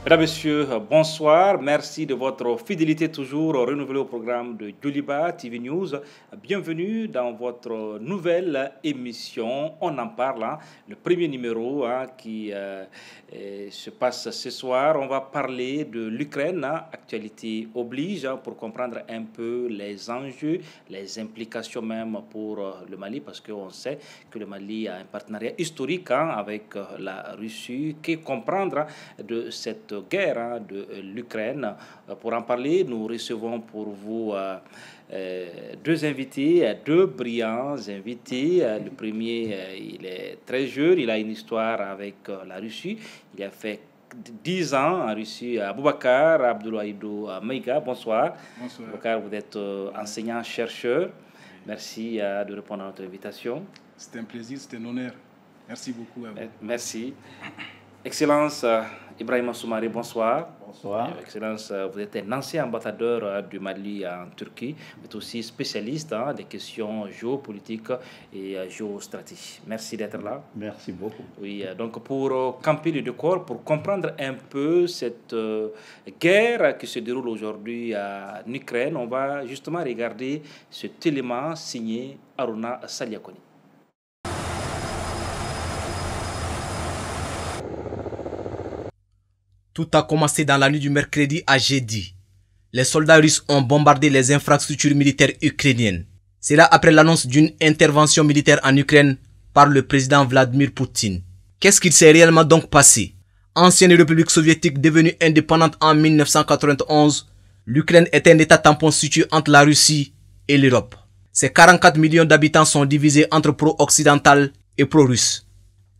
Mesdames, Messieurs, bonsoir. Merci de votre fidélité toujours renouvelée au programme de Djoliba TV News. Bienvenue dans votre nouvelle émission. On en parle, le premier numéro qui se passe ce soir. On va parler de l'Ukraine, actualité oblige, pour comprendre un peu les enjeux, les implications même pour le Mali, parce qu'on sait que le Mali a un partenariat historique avec la Russie. Que comprendre de cette guerre de l'Ukraine? Pour en parler, nous recevons pour vous deux invités, deux brillants invités. Le premier, il est très jeune, il a une histoire avec la Russie. Il a fait 10 ans en Russie. Boubacar Abdoulahidou Maïga, bonsoir. Bonsoir. Boubacar, vous êtes enseignant-chercheur. Merci de répondre à notre invitation. C'est un plaisir, c'est un honneur. Merci beaucoup à vous. Merci. Excellence Ibrahima Soumaré, bonsoir. Bonsoir. Excellence, vous êtes un ancien ambassadeur du Mali en Turquie. Vous êtes aussi spécialiste des questions géopolitiques et géostratégiques. Merci d'être là. Merci beaucoup. Oui, donc pour camper le décor, pour comprendre un peu cette guerre qui se déroule aujourd'hui en Ukraine, on va justement regarder cet élément signé Aruna Saliakoni. Tout a commencé dans la nuit du mercredi à jeudi. Les soldats russes ont bombardé les infrastructures militaires ukrainiennes. C'est là après l'annonce d'une intervention militaire en Ukraine par le président Vladimir Poutine. Qu'est-ce qu'il s'est réellement donc passé? Ancienne république soviétique devenue indépendante en 1991, l'Ukraine est un état tampon situé entre la Russie et l'Europe. Ses 44 millions d'habitants sont divisés entre pro-occidental et pro-russe.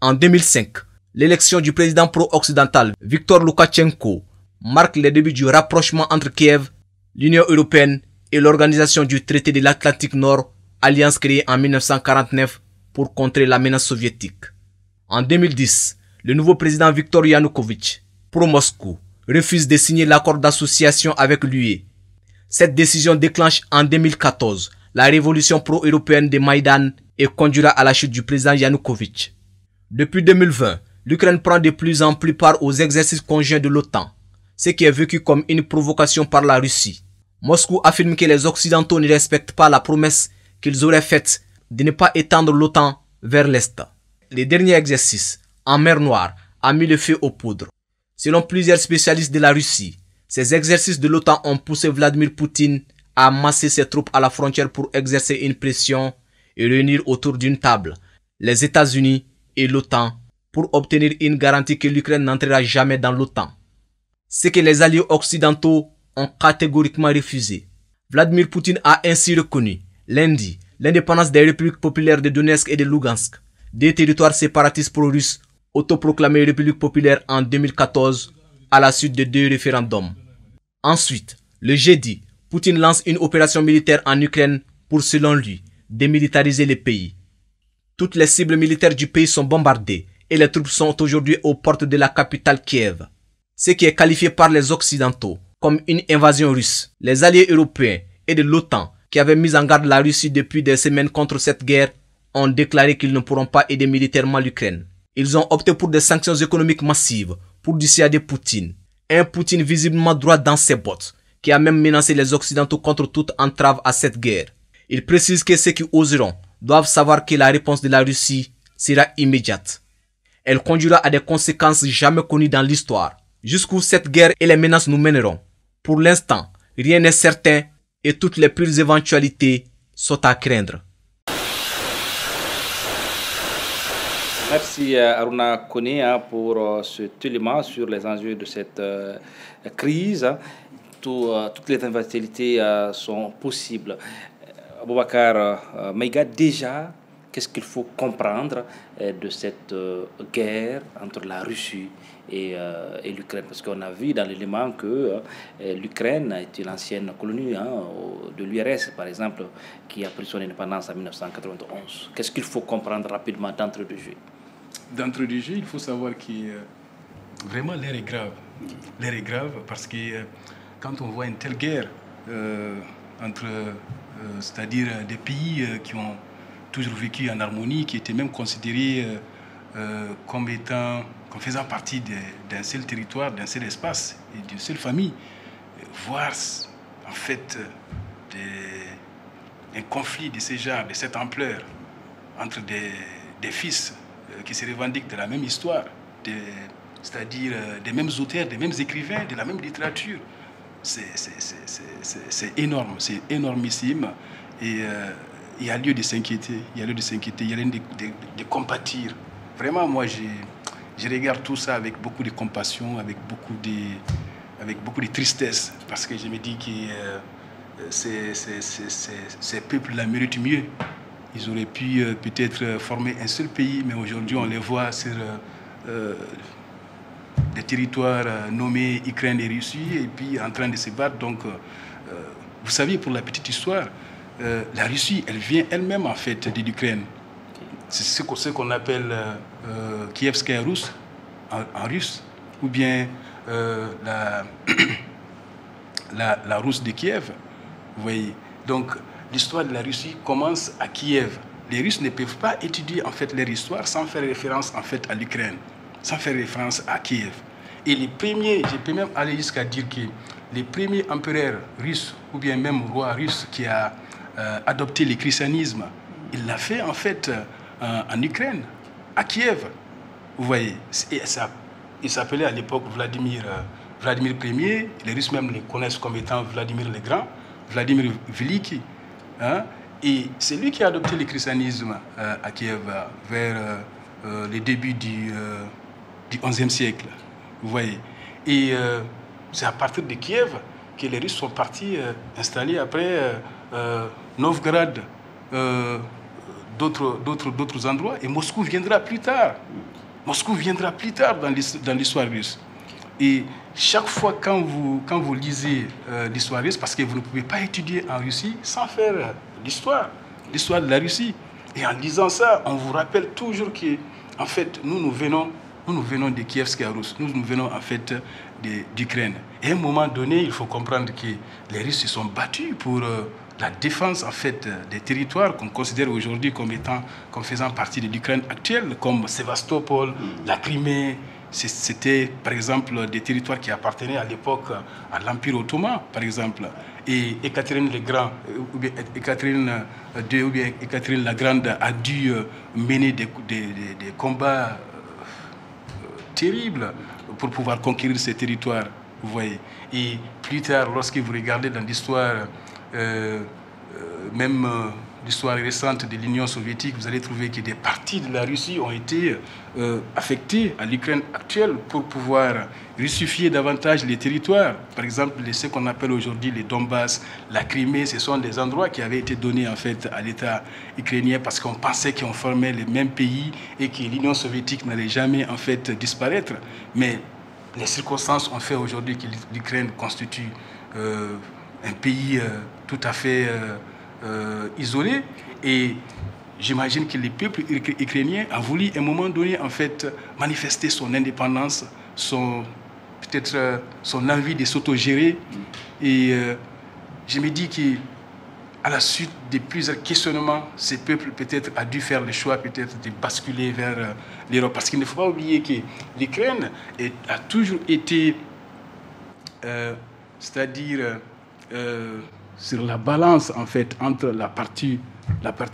En 2005, l'élection du président pro-occidental Viktor Loukachenko marque le début du rapprochement entre Kiev, l'Union européenne et l'Organisation du traité de l'Atlantique Nord, alliance créée en 1949 pour contrer la menace soviétique. En 2010, le nouveau président Viktor Yanukovych, pro-Moscou, refuse de signer l'accord d'association avec l'UE. Cette décision déclenche en 2014 la révolution pro-européenne de Maïdan et conduira à la chute du président Yanukovych. Depuis 2020, l'Ukraine prend de plus en plus part aux exercices conjoints de l'OTAN, ce qui est vécu comme une provocation par la Russie. Moscou affirme que les Occidentaux ne respectent pas la promesse qu'ils auraient faite de ne pas étendre l'OTAN vers l'Est. Les derniers exercices en mer Noire ont mis le feu aux poudres. Selon plusieurs spécialistes de la Russie, ces exercices de l'OTAN ont poussé Vladimir Poutine à masser ses troupes à la frontière pour exercer une pression et réunir autour d'une table les États-Unis et l'OTAN pour obtenir une garantie que l'Ukraine n'entrera jamais dans l'OTAN. Ce que les alliés occidentaux ont catégoriquement refusé. Vladimir Poutine a ainsi reconnu lundi l'indépendance des républiques populaires de Donetsk et de Lugansk, des territoires séparatistes pro-russes autoproclamés républiques populaires en 2014 à la suite de 2 référendums. Ensuite, le jeudi, Poutine lance une opération militaire en Ukraine pour, selon lui, démilitariser le pays. Toutes les cibles militaires du pays sont bombardées et les troupes sont aujourd'hui aux portes de la capitale Kiev. Ce qui est qualifié par les Occidentaux comme une invasion russe. Les alliés européens et de l'OTAN qui avaient mis en garde la Russie depuis des semaines contre cette guerre ont déclaré qu'ils ne pourront pas aider militairement l'Ukraine. Ils ont opté pour des sanctions économiques massives pour dissuader Poutine. Un Poutine visiblement droit dans ses bottes qui a même menacé les Occidentaux contre toute entrave à cette guerre. Il précise que ceux qui oseront doivent savoir que la réponse de la Russie sera immédiate. Elle conduira à des conséquences jamais connues dans l'histoire. Jusqu'où cette guerre et les menaces nous mèneront. Pour l'instant, rien n'est certain et toutes les pires éventualités sont à craindre. Merci Aruna Kone pour cet élément sur les enjeux de cette crise. Toutes les éventualités sont possibles. Boubacar Maïga, déjà, qu'est-ce qu'il faut comprendre de cette guerre entre la Russie et l'Ukraine? Parce qu'on a vu dans l'élément que l'Ukraine est une ancienne colonie de l'URSS, par exemple, qui a pris son indépendance en 1991. Qu'est-ce qu'il faut comprendre rapidement d'entrée de jeu? D'entrée de jeu, il faut savoir que vraiment l'air est grave. L'air est grave parce que quand on voit une telle guerre entre, c'est-à-dire des pays qui ont toujours vécu en harmonie, qui étaient même considérés comme étant comme faisant partie d'un seul territoire, d'un seul espace et d'une seule famille, voir en fait un conflit de ce genre, de cette ampleur, entre des fils qui se revendiquent de la même histoire, c'est-à-dire des mêmes auteurs, des mêmes écrivains, de la même littérature. C'est énorme, c'est énormissime. Et il y a lieu de s'inquiéter, il y a lieu de compatir. Vraiment, moi, je regarde tout ça avec beaucoup de compassion, avec beaucoup de tristesse, parce que je me dis que ces peuples-là méritent mieux. Ils auraient pu peut-être former un seul pays, mais aujourd'hui, on les voit sur des territoires nommés Ukraine et Russie, et puis en train de se battre. Donc, vous savez, pour la petite histoire, la Russie, elle vient elle-même en fait de l'Ukraine. C'est ce qu'on appelle Kievskaya Rus en russe, ou bien la Russe de Kiev. Vous voyez. Donc, l'histoire de la Russie commence à Kiev. Les Russes ne peuvent pas étudier en fait leur histoire sans faire référence en fait à l'Ukraine, sans faire référence à Kiev. Et les premiers, je peux même aller jusqu'à dire que les premiers empereurs russes, ou bien même roi russe qui a adopté le christianisme, il l'a fait en fait en Ukraine, à Kiev. Vous voyez, il s'appelait à l'époque Vladimir Ier, les Russes même les connaissent comme étant Vladimir le Grand, Vladimir Veliki. Hein? Et c'est lui qui a adopté le christianisme à Kiev vers les débuts du XIe siècle. Vous voyez. Et c'est à partir de Kiev que les Russes sont partis installer après Novgorod, d'autres endroits. Et Moscou viendra plus tard. Moscou viendra plus tard dans l'histoire russe. Et chaque fois quand vous lisez l'histoire russe, parce que vous ne pouvez pas étudier en Russie sans faire l'histoire de la Russie. Et en lisant ça, on vous rappelle toujours que, en fait, nous venons de Kievskaya Rus, nous venons en fait d'Ukraine. Et à un moment donné, il faut comprendre que les Russes se sont battus pour la défense en fait des territoires qu'on considère aujourd'hui comme faisant partie de l'Ukraine actuelle, comme Sébastopol, la Crimée. C'était par exemple des territoires qui appartenaient à l'époque à l'Empire ottoman, par exemple. Et Écaterine le Grand, ou bien Écaterine II, ou bien Écaterine la Grande a dû mener des combats terribles pour pouvoir conquérir ces territoires, vous voyez. Et plus tard, lorsque vous regardez dans l'histoire, même l'histoire récente de l'Union soviétique, vous allez trouver que des parties de la Russie ont été affectées à l'Ukraine actuelle pour pouvoir russifier davantage les territoires. Par exemple, ce qu'on appelle aujourd'hui les Donbass, la Crimée, ce sont des endroits qui avaient été donnés en fait à l'État ukrainien parce qu'on pensait qu'on formait les mêmes pays et que l'Union soviétique n'allait jamais en fait disparaître. Mais les circonstances ont fait aujourd'hui que l'Ukraine constitue un pays tout à fait isolé, et j'imagine que le peuple ukrainien a voulu à un moment donné en fait manifester son indépendance, peut-être son envie de s'autogérer, et je me dis que à la suite de plusieurs questionnements, ce peuple peut-être a dû faire le choix peut-être de basculer vers l'Europe, parce qu'il ne faut pas oublier que l'Ukraine a toujours été c'est-à-dire sur la balance en fait entre la partie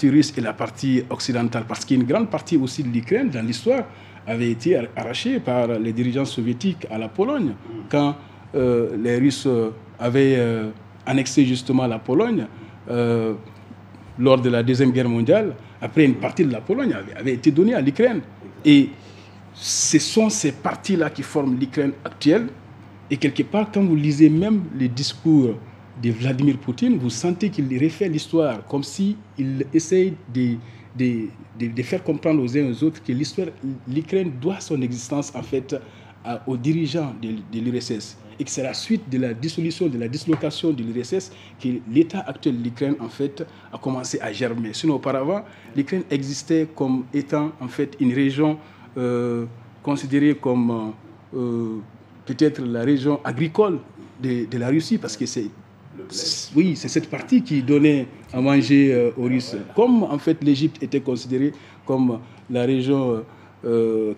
russe et la partie occidentale, parce qu'une grande partie aussi de l'Ukraine dans l'histoire avait été arrachée par les dirigeants soviétiques à la Pologne quand les Russes avaient annexé justement la Pologne lors de la Deuxième Guerre mondiale. Après, une partie de la Pologne avait été donnée à l'Ukraine, et ce sont ces parties-là qui forment l'Ukraine actuelle. Et quelque part, quand vous lisez même les discours de Vladimir Poutine, vous sentez qu'il refait l'histoire, comme s'il essaye de faire comprendre aux uns et aux autres que l'Ukraine doit son existence en fait aux dirigeants de l'URSS. Et que c'est la suite de la dissolution, de la dislocation de l'URSS que l'état actuel de l'Ukraine en fait a commencé à germer. Sinon, auparavant, l'Ukraine existait comme étant en fait une région considérée comme peut-être la région agricole de la Russie, parce que c'est cette partie qui donnait à manger aux Russes. Comme en fait l'Égypte était considérée comme la région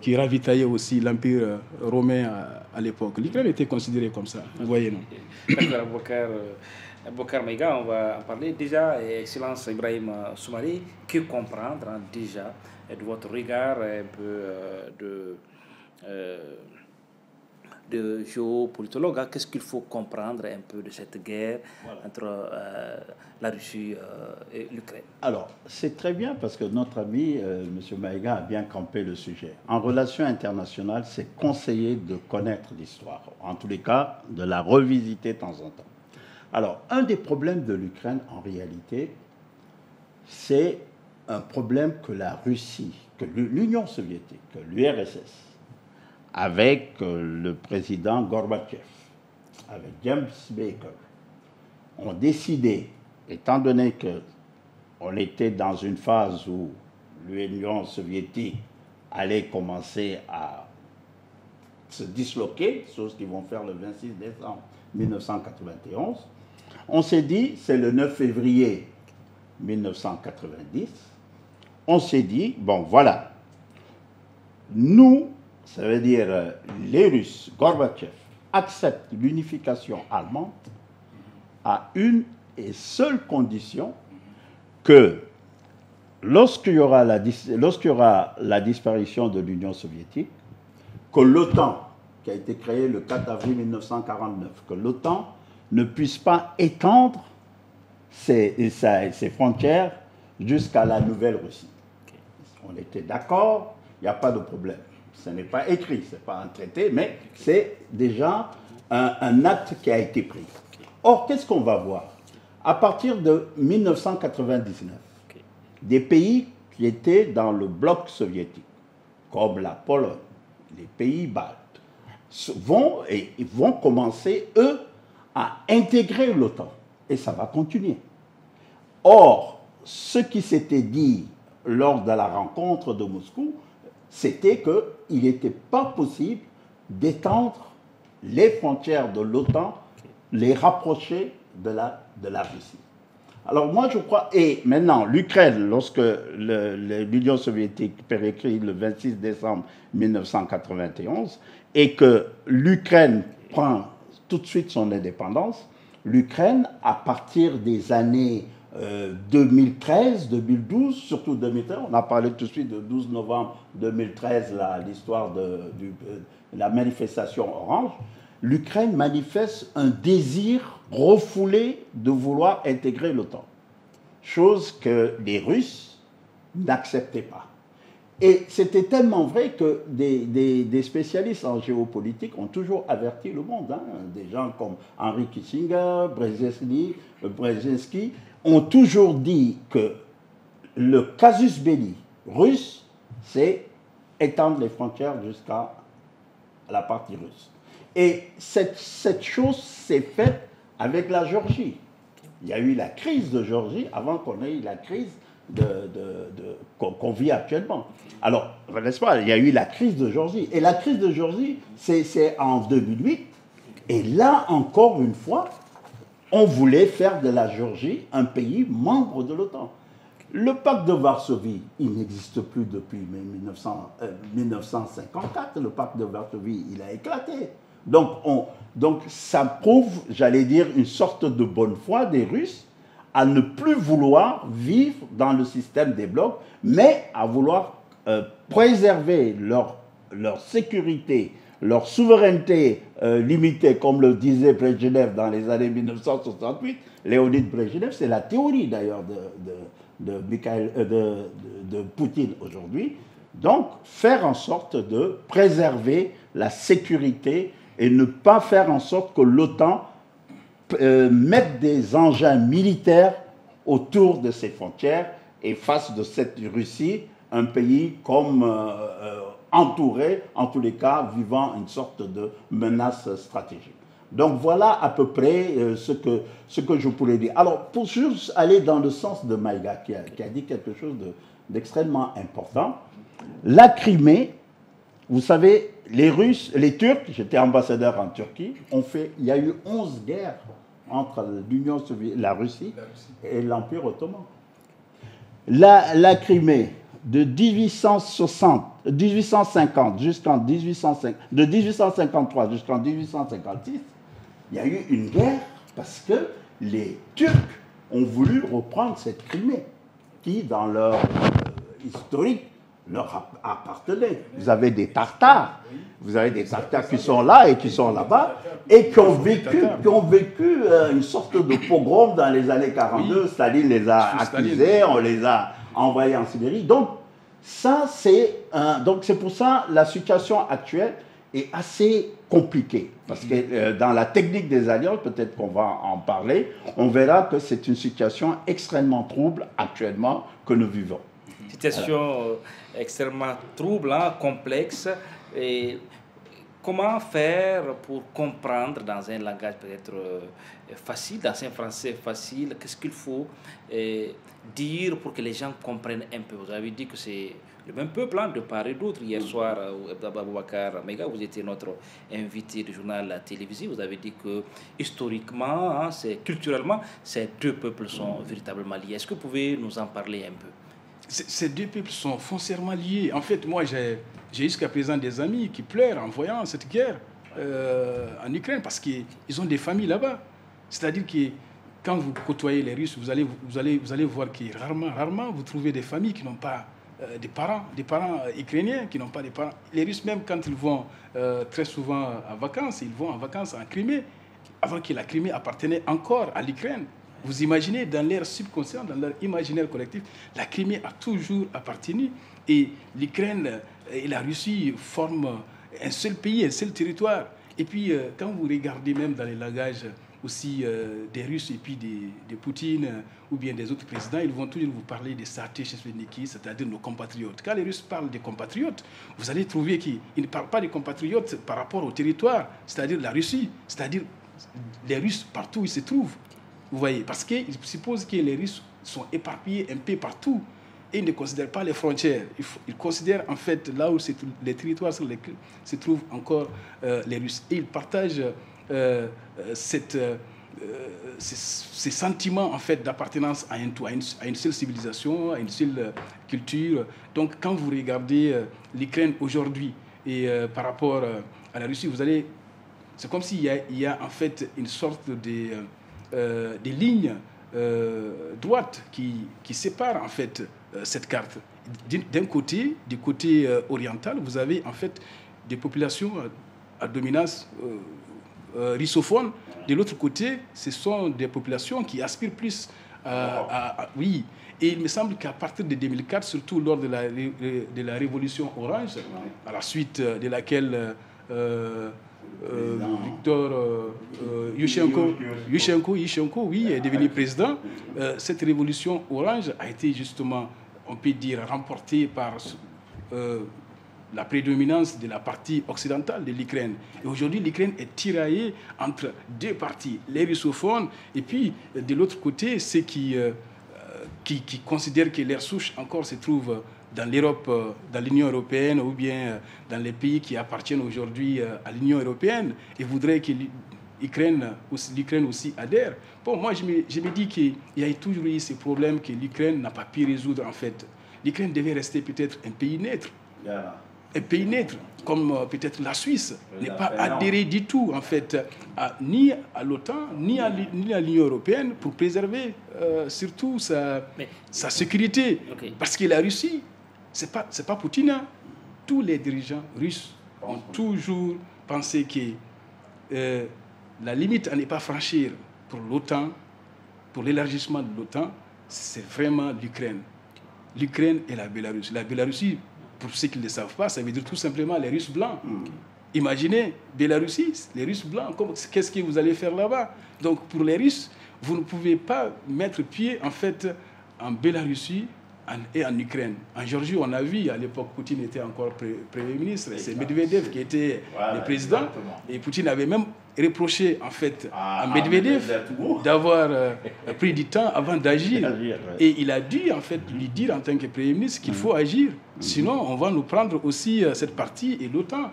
qui ravitaillait aussi l'Empire romain à l'époque. L'Ukraine était considérée comme ça, vous voyez, non? D'accord, Bokar Maïga, on va en parler. Déjà, Excellence Ibrahim Soumaré, que comprendre déjà de votre regard un peu de géopolitologue, qu'est-ce qu'il faut comprendre un peu de cette guerre entre la Russie et l'Ukraine? Alors, c'est très bien parce que notre ami, M. Maïga, a bien campé le sujet. En relations internationales, c'est conseillé de connaître l'histoire, en tous les cas, de la revisiter de temps en temps. Alors, un des problèmes de l'Ukraine, en réalité, c'est un problème que la Russie, que l'Union soviétique, que l'URSS, avec le président Gorbatchev, avec James Baker, ont décidé, étant donné qu'on était dans une phase où l'Union soviétique allait commencer à se disloquer, chose qu'ils vont faire le 26 décembre 1991, on s'est dit, c'est le 9 février 1990, on s'est dit, bon voilà, nous, ça veut dire les Russes, Gorbatchev, acceptent l'unification allemande à une et seule condition que lorsqu'il y aura la disparition de l'Union soviétique, que l'OTAN, qui a été créée le 4 avril 1949, que l'OTAN ne puisse pas étendre ses frontières jusqu'à la Nouvelle-Russie. On était d'accord, il n'y a pas de problème. Ce n'est pas écrit, ce n'est pas un traité, mais c'est déjà un acte qui a été pris. Or, qu'est-ce qu'on va voir? À partir de 1999, des pays qui étaient dans le bloc soviétique, comme la Pologne, les pays baltes, vont commencer, eux, à intégrer l'OTAN. Et ça va continuer. Or, ce qui s'était dit lors de la rencontre de Moscou, c'était qu'il n'était pas possible d'étendre les frontières de l'OTAN, les rapprocher de la Russie. Alors moi je crois, et maintenant l'Ukraine, lorsque l'Union soviétique perd écrit le 26 décembre 1991, et que l'Ukraine prend tout de suite son indépendance, l'Ukraine, à partir des années 2013, 2012, surtout 2013, on a parlé tout de suite de 12 novembre 2013, l'histoire de la manifestation orange, l'Ukraine manifeste un désir refoulé de vouloir intégrer l'OTAN, chose que les Russes n'acceptaient pas. Et c'était tellement vrai que des spécialistes en géopolitique ont toujours averti le monde, hein, des gens comme Henry Kissinger, Brzezinski, ont toujours dit que le casus belli russe, c'est étendre les frontières jusqu'à la partie russe. Et cette chose s'est faite avec la Géorgie. Il y a eu la crise de Géorgie avant qu'on ait eu la crise qu'on vit actuellement. Alors, n'est-ce pas, il y a eu la crise de Géorgie. Et la crise de Géorgie, c'est en 2008. Et là, encore une fois, on voulait faire de la Géorgie un pays membre de l'OTAN. Le pacte de Varsovie, il n'existe plus depuis 1954. Le pacte de Varsovie, il a éclaté. Donc ça prouve, j'allais dire, une sorte de bonne foi des Russes à ne plus vouloir vivre dans le système des blocs, mais à vouloir préserver leur sécurité, leur souveraineté limitée, comme le disait Brejnev dans les années 1968. Léonid Brejnev, c'est la théorie d'ailleurs de Poutine aujourd'hui. Donc, faire en sorte de préserver la sécurité et ne pas faire en sorte que l'OTAN mette des engins militaires autour de ses frontières et fasse de cette Russie un pays comme entouré, en tous les cas, vivant une sorte de menace stratégique. Donc voilà à peu près ce que je pourrais dire. Alors, pour juste aller dans le sens de Maïga, qui a dit quelque chose d'extrêmement important, la Crimée, vous savez, les Russes, les Turcs, j'étais ambassadeur en Turquie, il y a eu 11 guerres entre l'Union soviétique, la Russie et l'Empire ottoman. La Crimée, de 1850 jusqu'en 1850, de 1853 jusqu'en 1856, il y a eu une guerre parce que les Turcs ont voulu reprendre cette Crimée qui, dans leur historique, leur appartenait. Vous avez des Tartares, qui sont là et qui sont là-bas et qui ont vécu une sorte de pogrom dans les années 42. Staline les a accusés, on les a envoyés en Sibérie. Donc c'est pour ça la situation actuelle est assez compliquée. Parce que dans la technique des alliances, peut-être qu'on va en parler, on verra que c'est une situation extrêmement trouble actuellement que nous vivons. Situation extrêmement trouble, complexe. Et comment faire pour comprendre dans un langage peut-être facile, dans un français facile, qu'est-ce qu'il faut dire pour que les gens comprennent un peu? Vous avez dit que c'est le même peuple de part et d'autre. Hier soir, Aboubacar Mega, vous étiez notre invité du journal télévisé. Vous avez dit que historiquement, culturellement, ces deux peuples sont véritablement liés. Est-ce que vous pouvez nous en parler un peu? Ces deux peuples sont foncièrement liés. En fait, moi, j'ai jusqu'à présent des amis qui pleurent en voyant cette guerre en Ukraine parce qu'ils ont des familles là-bas. C'est-à-dire que quand vous côtoyez les Russes, vous allez voir que rarement vous trouvez des familles qui n'ont pas des parents ukrainiens, qui n'ont pas des parents. Les Russes, même quand ils vont très souvent en vacances, ils vont en vacances en Crimée, avant que la Crimée appartenait encore à l'Ukraine. Vous imaginez, dans leur subconscient, dans leur imaginaire collectif, la Crimée a toujours appartenu. Et l'Ukraine et la Russie forment un seul pays, un seul territoire. Et puis, quand vous regardez même dans les langages aussi des Russes et puis de Poutine ou bien des autres présidents, ils vont toujours vous parler des Saté-Chesveniki, c'est-à-dire nos compatriotes. Quand les Russes parlent des compatriotes, vous allez trouver qu'ils ne parlent pas des compatriotes par rapport au territoire, c'est-à-dire la Russie, c'est-à-dire les Russes partout où ils se trouvent. Vous voyez, parce qu'ils supposent que les Russes sont éparpillés un peu partout et ils ne considèrent pas les frontières. Ils considèrent en fait là où les territoires sur lesquels se trouvent encore les Russes. Et ils partagent ces sentiments en fait d'appartenance à une seule civilisation, à une seule culture. Donc quand vous regardez l'Ukraine aujourd'hui et par rapport à la Russie, c'est comme s'il y a en fait une sorte des lignes droites qui séparent en fait cette carte. D'un côté, du côté oriental, vous avez en fait des populations à dominance russophone. De l'autre côté, ce sont des populations qui aspirent plus oui. Et il me semble qu'à partir de 2004, surtout lors de la révolution orange, à la suite de laquelle Victor Yushchenko, oui, est devenu président. Cette révolution orange a été justement, on peut dire, remportée par la prédominance de la partie occidentale de l'Ukraine. Et aujourd'hui, l'Ukraine est tiraillée entre deux parties, les russophones et puis de l'autre côté, ceux qui considèrent que leur souche encore se trouve dans l'Europe, dans l'Union européenne ou bien dans les pays qui appartiennent aujourd'hui à l'Union européenne et voudraient que l'Ukraine aussi adhère. Bon, moi, je me dis qu'il y a toujours eu ces problèmes que l'Ukraine n'a pas pu résoudre en fait. L'Ukraine devait rester peut-être un pays neutre. Un pays neutre, comme peut-être la Suisse, n'est pas adhéré du tout, en fait, ni à l'OTAN, ni à l'Union européenne, pour préserver surtout sa sécurité. Okay. Parce que la Russie, c'est pas Poutine. Hein. Tous les dirigeants russes ont toujours pensé que la limite à ne pas franchir pour l'OTAN, pour l'élargissement de l'OTAN, c'est vraiment l'Ukraine. L'Ukraine et la Bélarussie. La Bélarussie, pour ceux qui ne le savent pas, ça veut dire tout simplement les Russes blancs. Imaginez, Bélarussie, les Russes blancs, qu'est-ce que vous allez faire là-bas? Donc pour les Russes, vous ne pouvez pas mettre pied en fait en Bélarussie et en Ukraine. En Géorgie, on a vu, à l'époque, Poutine était encore Premier ministre, c'est Medvedev qui était le président, et Poutine avait même reproché en fait à Medvedev d'avoir pris du temps avant d'agir. Et il a dû en fait lui dire en tant que Premier ministre qu'il faut agir, sinon on va nous prendre aussi cette partie et l'OTAN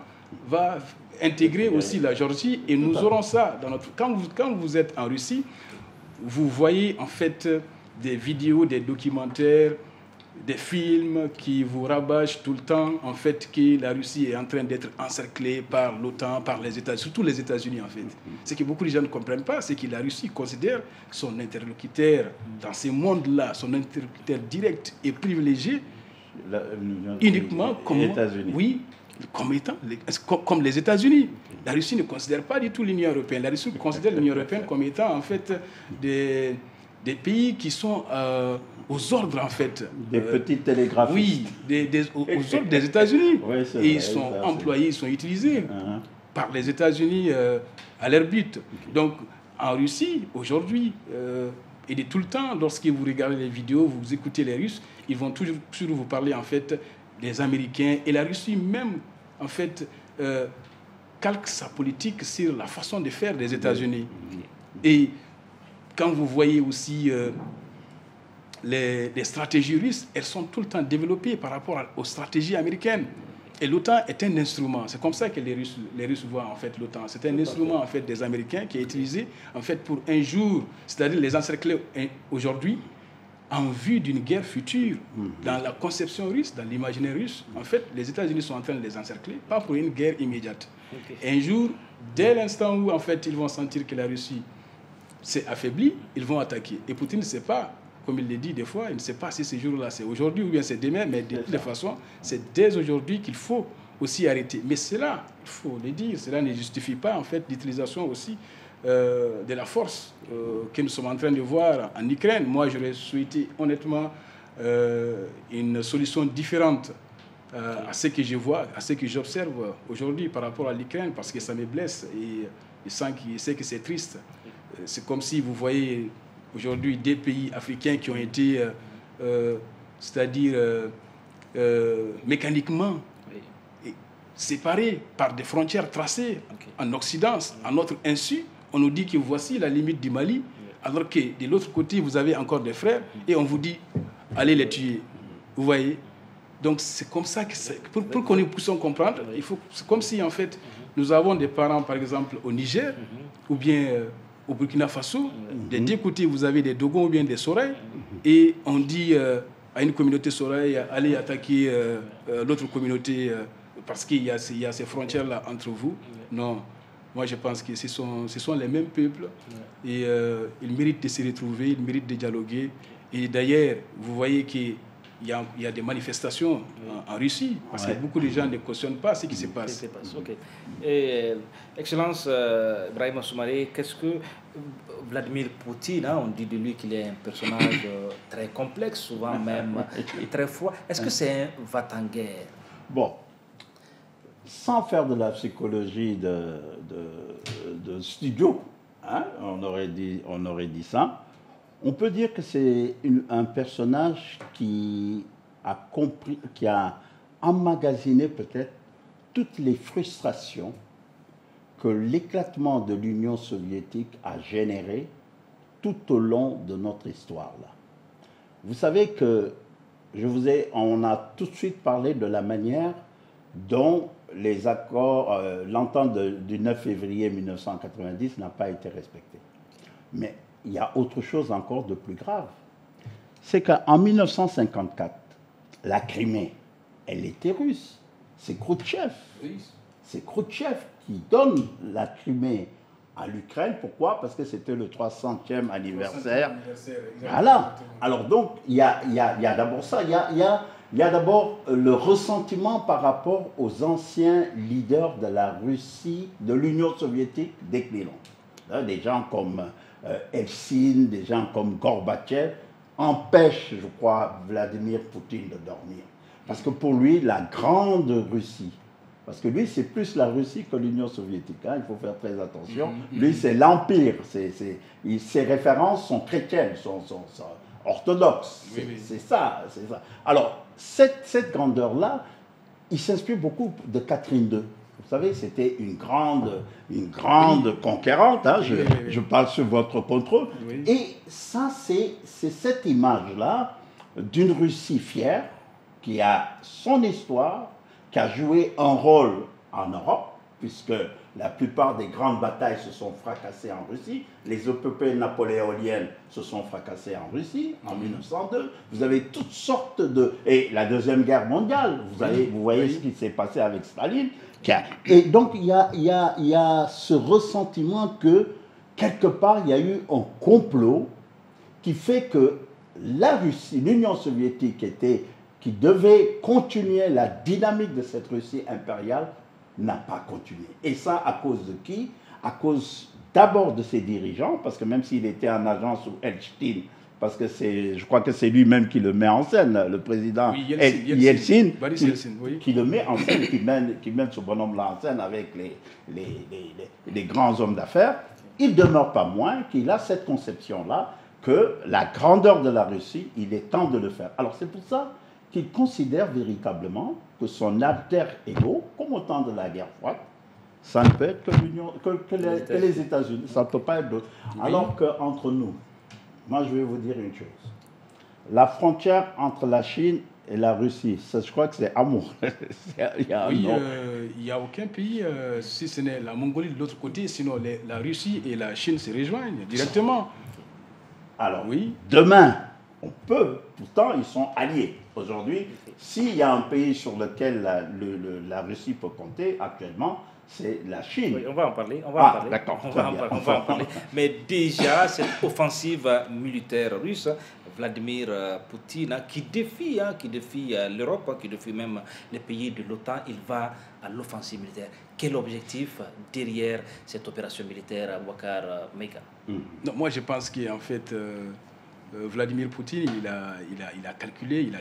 va intégrer aussi la Géorgie et nous aurons ça dans notre... Quand vous êtes en Russie, vous voyez en fait des vidéos, des documentaires des films qui vous rabâchent tout le temps, en fait, que la Russie est en train d'être encerclée par l'OTAN, par les États-Unis, surtout les États-Unis, en fait. Ce que beaucoup de gens ne comprennent pas, c'est que la Russie considère son interlocuteur dans ces mondes-là, son interlocuteur direct et privilégié, uniquement comme les États-Unis. Oui, comme les États-Unis. La Russie ne considère pas du tout l'Union européenne. La Russie considère l'Union européenne comme étant, en fait, des pays qui sont aux ordres, en fait. Des petits télégraphistes. Oui, aux ordres des États-Unis. Oui, et ils sont employés, ils sont utilisés par les États-Unis à leur but. Donc, en Russie, aujourd'hui, et de tout le temps, lorsque vous regardez les vidéos, vous écoutez les Russes, ils vont toujours vous parler, en fait, des Américains. Et la Russie même, en fait, calque sa politique sur la façon de faire des États-Unis. Et quand vous voyez aussi les stratégies russes, elles sont tout le temps développées par rapport aux stratégies américaines. Et l'OTAN est un instrument. C'est comme ça que les Russes voient, en fait, l'OTAN. C'est un instrument, en fait, des Américains qui est utilisé, en fait, pour un jour, c'est-à-dire les encercler aujourd'hui, en vue d'une guerre future. Dans la conception russe, dans l'imaginaire russe, en fait, les États-Unis sont en train de les encercler, pas pour une guerre immédiate. Un jour, dès l'instant où, en fait, ils vont sentir que la Russie s'est affaiblie, ils vont attaquer. Et Poutine ne sait pas, comme il le dit des fois, il ne sait pas si ce jour-là c'est aujourd'hui ou bien c'est demain, mais de toute façon, c'est dès aujourd'hui qu'il faut aussi arrêter. Mais cela, il faut le dire, cela ne justifie pas, en fait, l'utilisation aussi de la force que nous sommes en train de voir en Ukraine. Moi, j'aurais souhaité honnêtement une solution différente à ce que je vois, à ce que j'observe aujourd'hui par rapport à l'Ukraine, parce que ça me blesse et je sais que c'est triste. C'est comme si vous voyez aujourd'hui des pays africains qui ont été, c'est-à-dire mécaniquement séparés par des frontières tracées en Occident, à notre insu. On nous dit que voici la limite du Mali, alors que de l'autre côté, vous avez encore des frères, et on vous dit, allez les tuer. Vous voyez? Donc c'est comme ça que pour qu'on puisse comprendre, c'est comme si, en fait, nous avons des parents, par exemple, au Niger, ou bien au Burkina Faso. Des deux côtés, vous avez des Dogons ou bien des Soreilles, et on dit à une communauté Soreille, allez attaquer l'autre communauté, parce qu'il y a ces frontières-là entre vous. Non. Moi, je pense que ce sont les mêmes peuples et ils méritent de se retrouver, ils méritent de dialoguer. Et d'ailleurs, vous voyez qu'il y a des manifestations en Russie, parce que beaucoup de gens ne cautionnent pas ce qui se passe. Okay. Excellence Brahima Soumaré, qu'est-ce que Vladimir Poutine, on dit de lui qu'il est un personnage très complexe, souvent même, et très froid. Est-ce que c'est un va-t-en-guerre? Bon. Sans faire de la psychologie de studio, hein, on aurait dit ça, on peut dire que c'est un personnage qui a compris, qui a emmagasiné peut-être toutes les frustrations que l'éclatement de l'Union soviétique a générées tout au long de notre histoire. Là. Vous savez que on a tout de suite parlé de la manière dont les accords, l'entente du 9 février 1990 n'a pas été respectée. Mais il y a autre chose encore de plus grave. C'est qu'en 1954, la Crimée, elle était russe. C'est Khrouchtchev. C'est Khrouchtchev qui donne la Crimée à l'Ukraine. Pourquoi? Parce que c'était le 300e anniversaire. Voilà. Alors donc, il y a d'abord ça. Il y a d'abord le ressentiment par rapport aux anciens leaders de la Russie, de l'Union soviétique déclinante. Des gens comme Eltsine, des gens comme Gorbatchev empêchent, je crois, Vladimir Poutine de dormir. Parce que pour lui, la grande Russie, parce que lui, c'est plus la Russie que l'Union soviétique, hein, il faut faire très attention. Lui, c'est l'Empire. Ses références sont chrétiennes, sont orthodoxes. C'est ça. Alors, cette grandeur-là, il s'inspire beaucoup de Catherine II. Vous savez, c'était une grande conquérante. Hein, je parle sur votre contrôle. Et ça, c'est cette image-là d'une Russie fière qui a son histoire, qui a joué un rôle en Europe, puisque La plupart des grandes batailles se sont fracassées en Russie. Les épopées napoléoniennes se sont fracassées en Russie en 1902. Vous avez toutes sortes de... Et la Deuxième Guerre mondiale, vous voyez ce qui s'est passé avec Staline. Et donc, il y a ce ressentiment que, quelque part, il y a eu un complot qui fait que la Russie, l'Union soviétique qui devait continuer la dynamique de cette Russie impériale, n'a pas continué. Et ça, à cause de qui? À cause d'abord de ses dirigeants, parce que même s'il était en agent sous Eltsine, parce que je crois que c'est lui-même qui le met en scène, le président Yeltsin, qui le met en scène, qui mène ce bonhomme-là en scène avec les grands hommes d'affaires, il demeure pas moins qu'il a cette conception-là que la grandeur de la Russie, il est temps de le faire. Alors c'est pour ça qu'il considère véritablement que son alter ego, comme au temps de la guerre froide, ça ne peut être que les États-Unis, ça ne peut pas être d'autres. Oui. Alors qu'entre nous, moi je vais vous dire une chose, la frontière entre la Chine et la Russie, je crois que c'est amour. Il n'y a aucun pays, si ce n'est la Mongolie de l'autre côté, sinon la Russie et la Chine se rejoignent directement. Alors oui, demain, on peut, pourtant ils sont alliés. Aujourd'hui, s'il y a un pays sur lequel la Russie peut compter actuellement, c'est la Chine. Oui, on va en parler. D'accord. On va en parler. Mais déjà, cette offensive militaire russe, Vladimir Poutine, qui défie l'Europe, qui défie même les pays de l'OTAN, il va à l'offensive militaire. Quel objectif derrière cette opération militaire, Boubacar Maïga? Non, moi, je pense qu'en fait, Vladimir Poutine, il a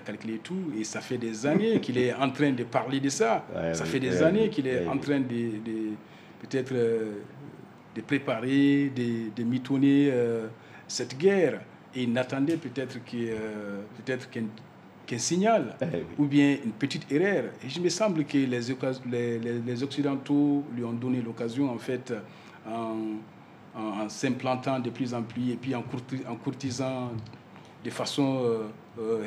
calculé tout, et ça fait des années qu'il est en train de parler de ça. Ça fait des années qu'il est en train peut-être de préparer, de mitonner cette guerre. Et il n'attendait peut-être qu'un signal ou bien une petite erreur. Et il me semble que les Occidentaux lui ont donné l'occasion, en fait, en s'implantant de plus en plus et puis en courtisant de façon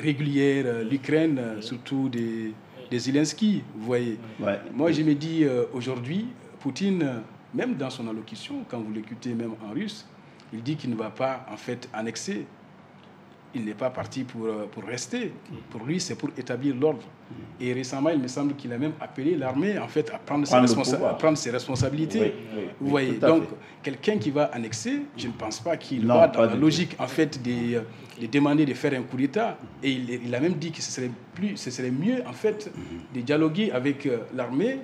régulière l'Ukraine, surtout des Zelensky, vous voyez. Ouais. Moi, je me dis, aujourd'hui, Poutine, même dans son allocution, quand vous l'écoutez même en russe, il dit qu'il ne va pas, en fait, annexer. Il n'est pas parti pour rester. Pour lui, c'est pour établir l'ordre. Et récemment, il me semble qu'il a même appelé l'armée, en fait, à prendre ses responsabilités. Vous voyez, donc, quelqu'un qui va annexer, je ne pense pas qu'il va dans la logique, en fait, de demander de faire un coup d'État. Et il a même dit que ce serait mieux, en fait, de dialoguer avec l'armée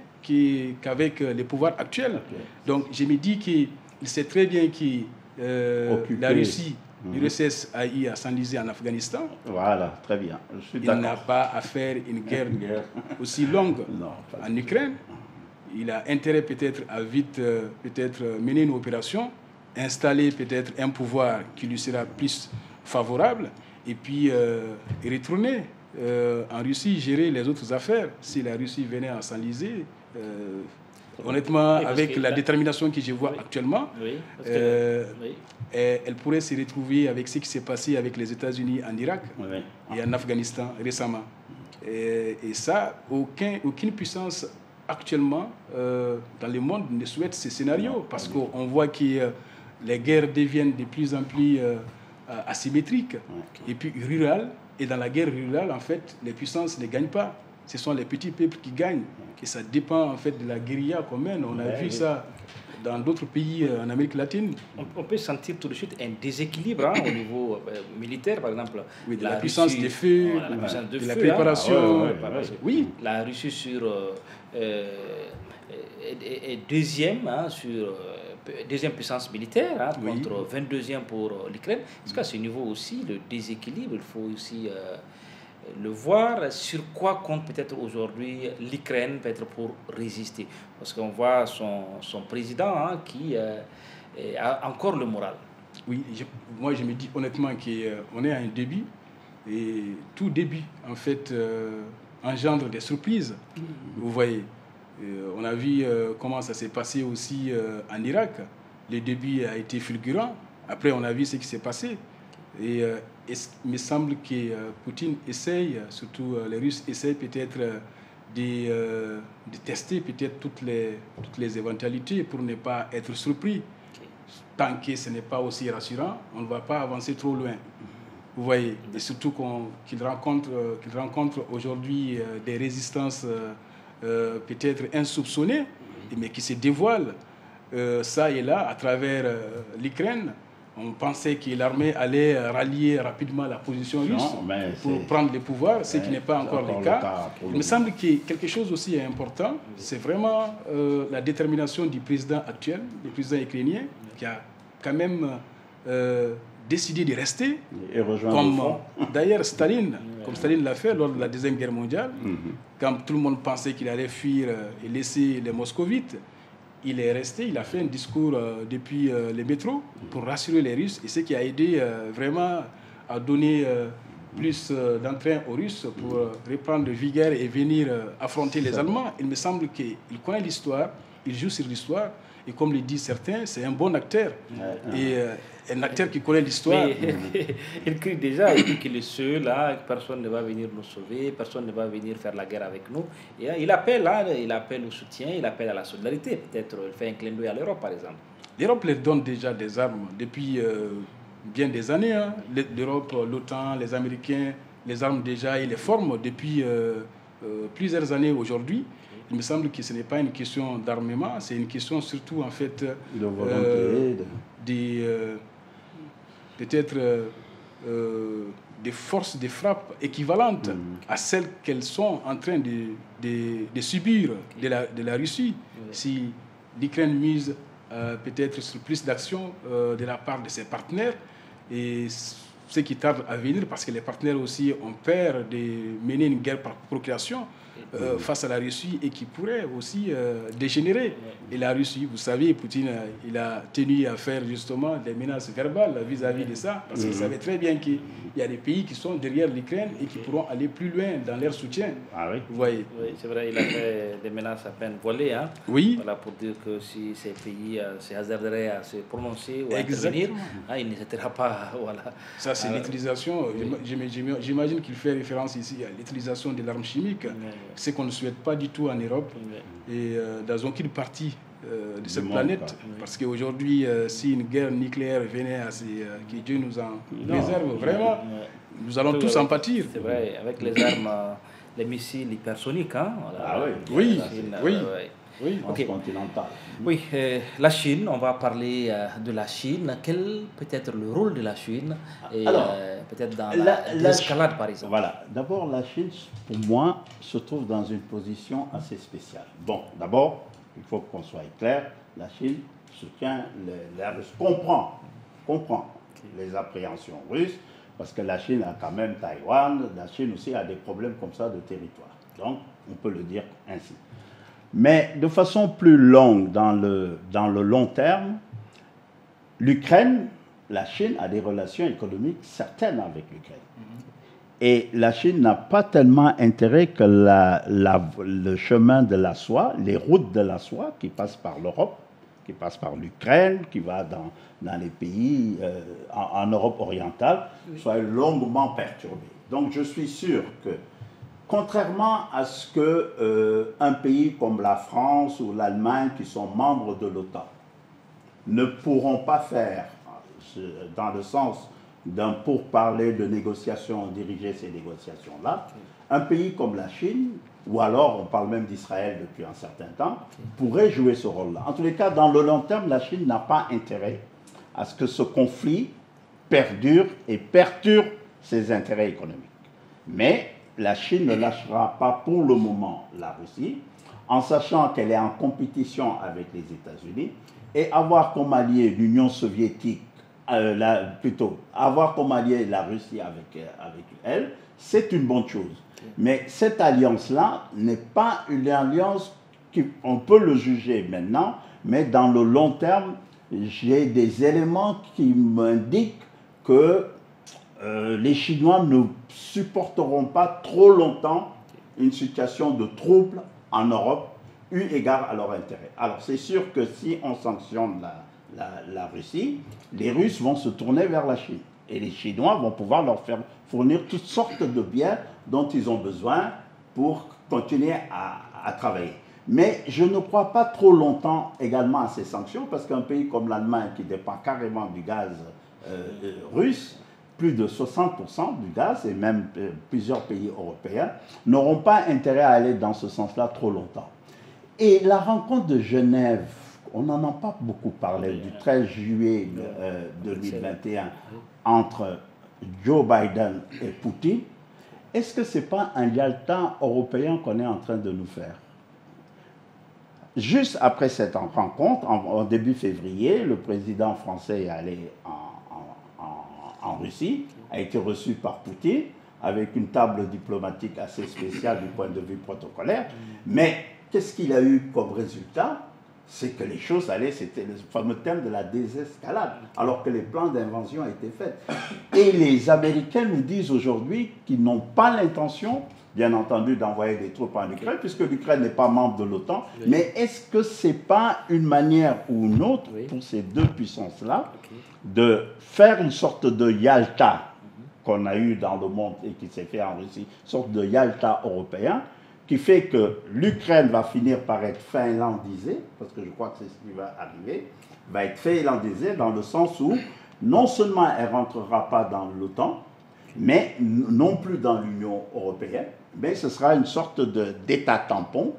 qu'avec les pouvoirs actuels. Donc, je me dis qu'il sait très bien que la Russie, l'URSS a eu à s'enliser en Afghanistan. Voilà, très bien. Il n'a pas à faire une guerre aussi longue en Ukraine. Il a intérêt peut-être à vite mener une opération, installer peut-être un pouvoir qui lui sera plus favorable, et puis retourner en Russie, gérer les autres affaires. Si la Russie venait à s'enliser, honnêtement, avec la détermination que je vois actuellement, elle pourrait se retrouver avec ce qui s'est passé avec les États-Unis en Irak et en Afghanistan récemment. Et ça, aucune puissance actuellement dans le monde ne souhaite ce scénario, parce qu'on voit que les guerres deviennent de plus en plus asymétriques et puis rurales. Et dans la guerre rurale, en fait, les puissances ne gagnent pas. Ce sont les petits peuples qui gagnent. Et ça dépend en fait de la guérilla commune. On a vu ça dans d'autres pays en Amérique latine. On peut sentir tout de suite un déséquilibre au niveau militaire, par exemple. Oui, de la puissance des feux, de la préparation. Oui, la Russie sur deuxième, deuxième puissance militaire contre 22e pour l'Ukraine. Est-ce qu'à ce niveau aussi, le déséquilibre, il faut aussi le voir, sur quoi compte peut-être aujourd'hui l'Ukraine peut-être pour résister, parce qu'on voit son président qui a encore le moral. Oui, moi je me dis honnêtement qu'on est à un début, et tout début en fait engendre des surprises. Vous voyez, on a vu comment ça s'est passé aussi en Irak. Le début a été fulgurant, après on a vu ce qui s'est passé. Et il me semble que Poutine essaye, surtout les Russes essayent peut-être de tester peut-être toutes les éventualités pour ne pas être surpris. Tant que ce n'est pas aussi rassurant, on ne va pas avancer trop loin. Vous voyez, et surtout qu'il rencontre aujourd'hui des résistances peut-être insoupçonnées, mais qui se dévoilent ça et là à travers l'Ukraine. On pensait que l'armée allait rallier rapidement la position russe pour prendre le pouvoir, ce qui n'est pas encore le cas. Il me semble que quelque chose aussi est important, c'est vraiment la détermination du président actuel, du président ukrainien, qui a quand même décidé de rester, comme d'ailleurs Staline, comme Staline l'a fait lors de la Deuxième Guerre mondiale, quand tout le monde pensait qu'il allait fuir et laisser les moscovites. Il est resté, il a fait un discours depuis les métros pour rassurer les Russes, et ce qui a aidé vraiment à donner plus d'entrain aux Russes pour reprendre de vigueur et venir affronter les Allemands. Il me semble qu'il connaît l'histoire, il joue sur l'histoire, et comme le disent certains, c'est un bon acteur. Et un acteur qui connaît l'histoire. Il crie déjà, il dit qu'il est seul, là, personne ne va venir nous sauver, personne ne va venir faire la guerre avec nous. Et il appelle au soutien, il appelle à la solidarité. Peut-être il fait un clin d'œil à l'Europe, par exemple. L'Europe leur donne déjà des armes depuis bien des années. Hein. L'Europe, l'OTAN, les Américains, les armes déjà, ils les forment depuis plusieurs années aujourd'hui. Il me semble que ce n'est pas une question d'armement, c'est une question surtout en fait de volonté, peut-être des forces de frappe équivalentes à celles qu'elles sont en train de subir de la Russie. Si l'Ukraine mise peut-être sur plus d'actions de la part de ses partenaires, et ce qui tarde à venir parce que les partenaires aussi ont peur de mener une guerre par procuration face à la Russie et qui pourrait aussi dégénérer. Et la Russie, vous savez, Poutine, il a tenu à faire justement des menaces verbales vis-à-vis de ça, parce qu'il savait très bien qu'il y a des pays qui sont derrière l'Ukraine et qui pourront aller plus loin dans leur soutien. Ah oui. Vous voyez. Oui, c'est vrai, il a fait des menaces à peine volées. Hein. Oui. Voilà, pour dire que si ces pays se hasarderaient à se prononcer ou à intervenir, il n'hésitera pas. Voilà. Ça, c'est l'utilisation. J'imagine qu'il fait référence ici à l'utilisation de l'arme chimique, ce qu'on ne souhaite pas du tout en Europe et dans aucune partie de cette planète. Parce qu'aujourd'hui, si une guerre nucléaire venait à que Dieu nous en réserve, vraiment, nous allons tous en pâtir. C'est vrai, avec les armes, les missiles hypersoniques. Hein, voilà, ah oui, oui. Oui, okay. Continental. Oui, la Chine, on va parler de la Chine. Quel peut être le rôle de la Chine et peut-être dans l'escalade, par exemple. Voilà, d'abord la Chine, pour moi, se trouve dans une position assez spéciale. Bon, d'abord, il faut qu'on soit clair, la Chine soutient les Russes, comprend les appréhensions russes, parce que la Chine a quand même Taïwan, la Chine aussi a des problèmes comme ça de territoire. Donc, on peut le dire ainsi. Mais de façon plus longue, dans le long terme, l'Ukraine, la Chine a des relations économiques certaines avec l'Ukraine. Et la Chine n'a pas tellement intérêt que le chemin de la soie, les routes de la soie qui passent par l'Europe, qui passent par l'Ukraine, qui va dans les pays en Europe orientale, soient longuement perturbées. Donc je suis sûr que, contrairement à ce qu'un pays comme la France ou l'Allemagne, qui sont membres de l'OTAN, ne pourront pas faire, dans le sens d'un pourparler de négociations, diriger ces négociations-là, un pays comme la Chine, ou alors on parle même d'Israël depuis un certain temps, pourrait jouer ce rôle-là. En tous les cas, dans le long terme, la Chine n'a pas intérêt à ce que ce conflit perdure et perturbe ses intérêts économiques. Mais la Chine ne lâchera pas pour le moment la Russie, en sachant qu'elle est en compétition avec les États-Unis, et avoir comme allié l'Union soviétique, avoir comme allié la Russie avec elle, c'est une bonne chose. Mais cette alliance-là n'est pas une alliance on peut le juger maintenant, mais dans le long terme, j'ai des éléments qui m'indiquent que les Chinois ne supporteront pas trop longtemps une situation de trouble en Europe, eu égard à leur intérêt. Alors c'est sûr que si on sanctionne la Russie, les Russes vont se tourner vers la Chine. Et les Chinois vont pouvoir leur faire fournir toutes sortes de biens dont ils ont besoin pour continuer à travailler. Mais je ne crois pas trop longtemps également à ces sanctions, parce qu'un pays comme l'Allemagne, qui dépend carrément du gaz russe, plus de 60% du gaz, et même plusieurs pays européens, n'auront pas intérêt à aller dans ce sens-là trop longtemps. Et la rencontre de Genève, on n'en a pas beaucoup parlé, du 13 juillet 2021, entre Joe Biden et Poutine. Est-ce que ce n'est pas un Yalta européen qu'on est en train de nous faire? Juste après cette rencontre, en début février, le président français est allé en Russie, a été reçu par Poutine, avec une table diplomatique assez spéciale du point de vue protocolaire. Mais qu'est-ce qu'il a eu comme résultat? C'est que les choses allaient, c'était le fameux thème de la désescalade, alors que les plans d'invasion étaient faits. Et les Américains nous disent aujourd'hui qu'ils n'ont pas l'intention, bien entendu, d'envoyer des troupes en Ukraine, puisque l'Ukraine n'est pas membre de l'OTAN. Oui. Mais est-ce que ce n'est pas une manière ou une autre, pour ces deux puissances-là, de faire une sorte de Yalta qu'on a eu dans le monde et qui s'est fait en Russie, une sorte de Yalta européen, qui fait que l'Ukraine va finir par être finlandisée, parce que je crois que c'est ce qui va arriver, va être finlandisée dans le sens où non seulement elle ne rentrera pas dans l'OTAN, mais non plus dans l'Union européenne, mais ce sera une sorte d'État tampon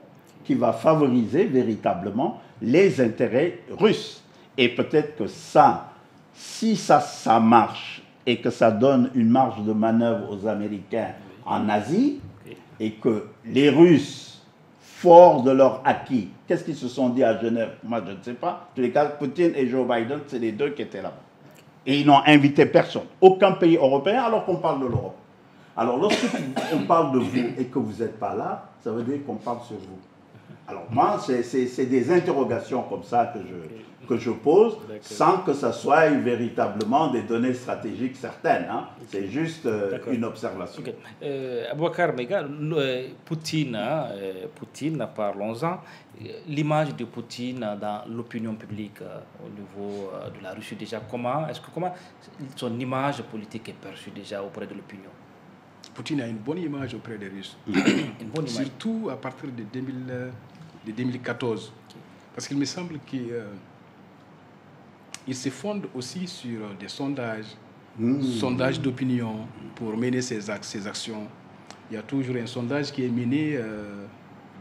qui va favoriser véritablement les intérêts russes. Et peut-être que ça, si ça marche et que ça donne une marge de manœuvre aux Américains en Asie, et que les Russes, forts de leur acquis, qu'est-ce qu'ils se sont dit à Genève? Moi, je ne sais pas. En tous les cas, Poutine et Joe Biden, c'est les deux qui étaient là-bas. Et ils n'ont invité personne, aucun pays européen, alors qu'on parle de l'Europe. Alors, lorsqu'on parle de vous et que vous n'êtes pas là, ça veut dire qu'on parle sur vous. Alors, moi, c'est des interrogations comme ça que je pose, sans que ça soit véritablement des données stratégiques certaines. Hein. C'est juste une observation. Aboubacar Mega, Poutine, parlons-en. L'image de Poutine dans l'opinion publique au niveau de la Russie, déjà, comment son image politique est perçue déjà auprès de l'opinion? Poutine a une bonne image auprès des Russes. Une bonne image. Surtout à partir de 2014. Parce qu'il me semble qu'il se fonde aussi sur des sondages d'opinion pour mener ses actions. Il y a toujours un sondage qui est mené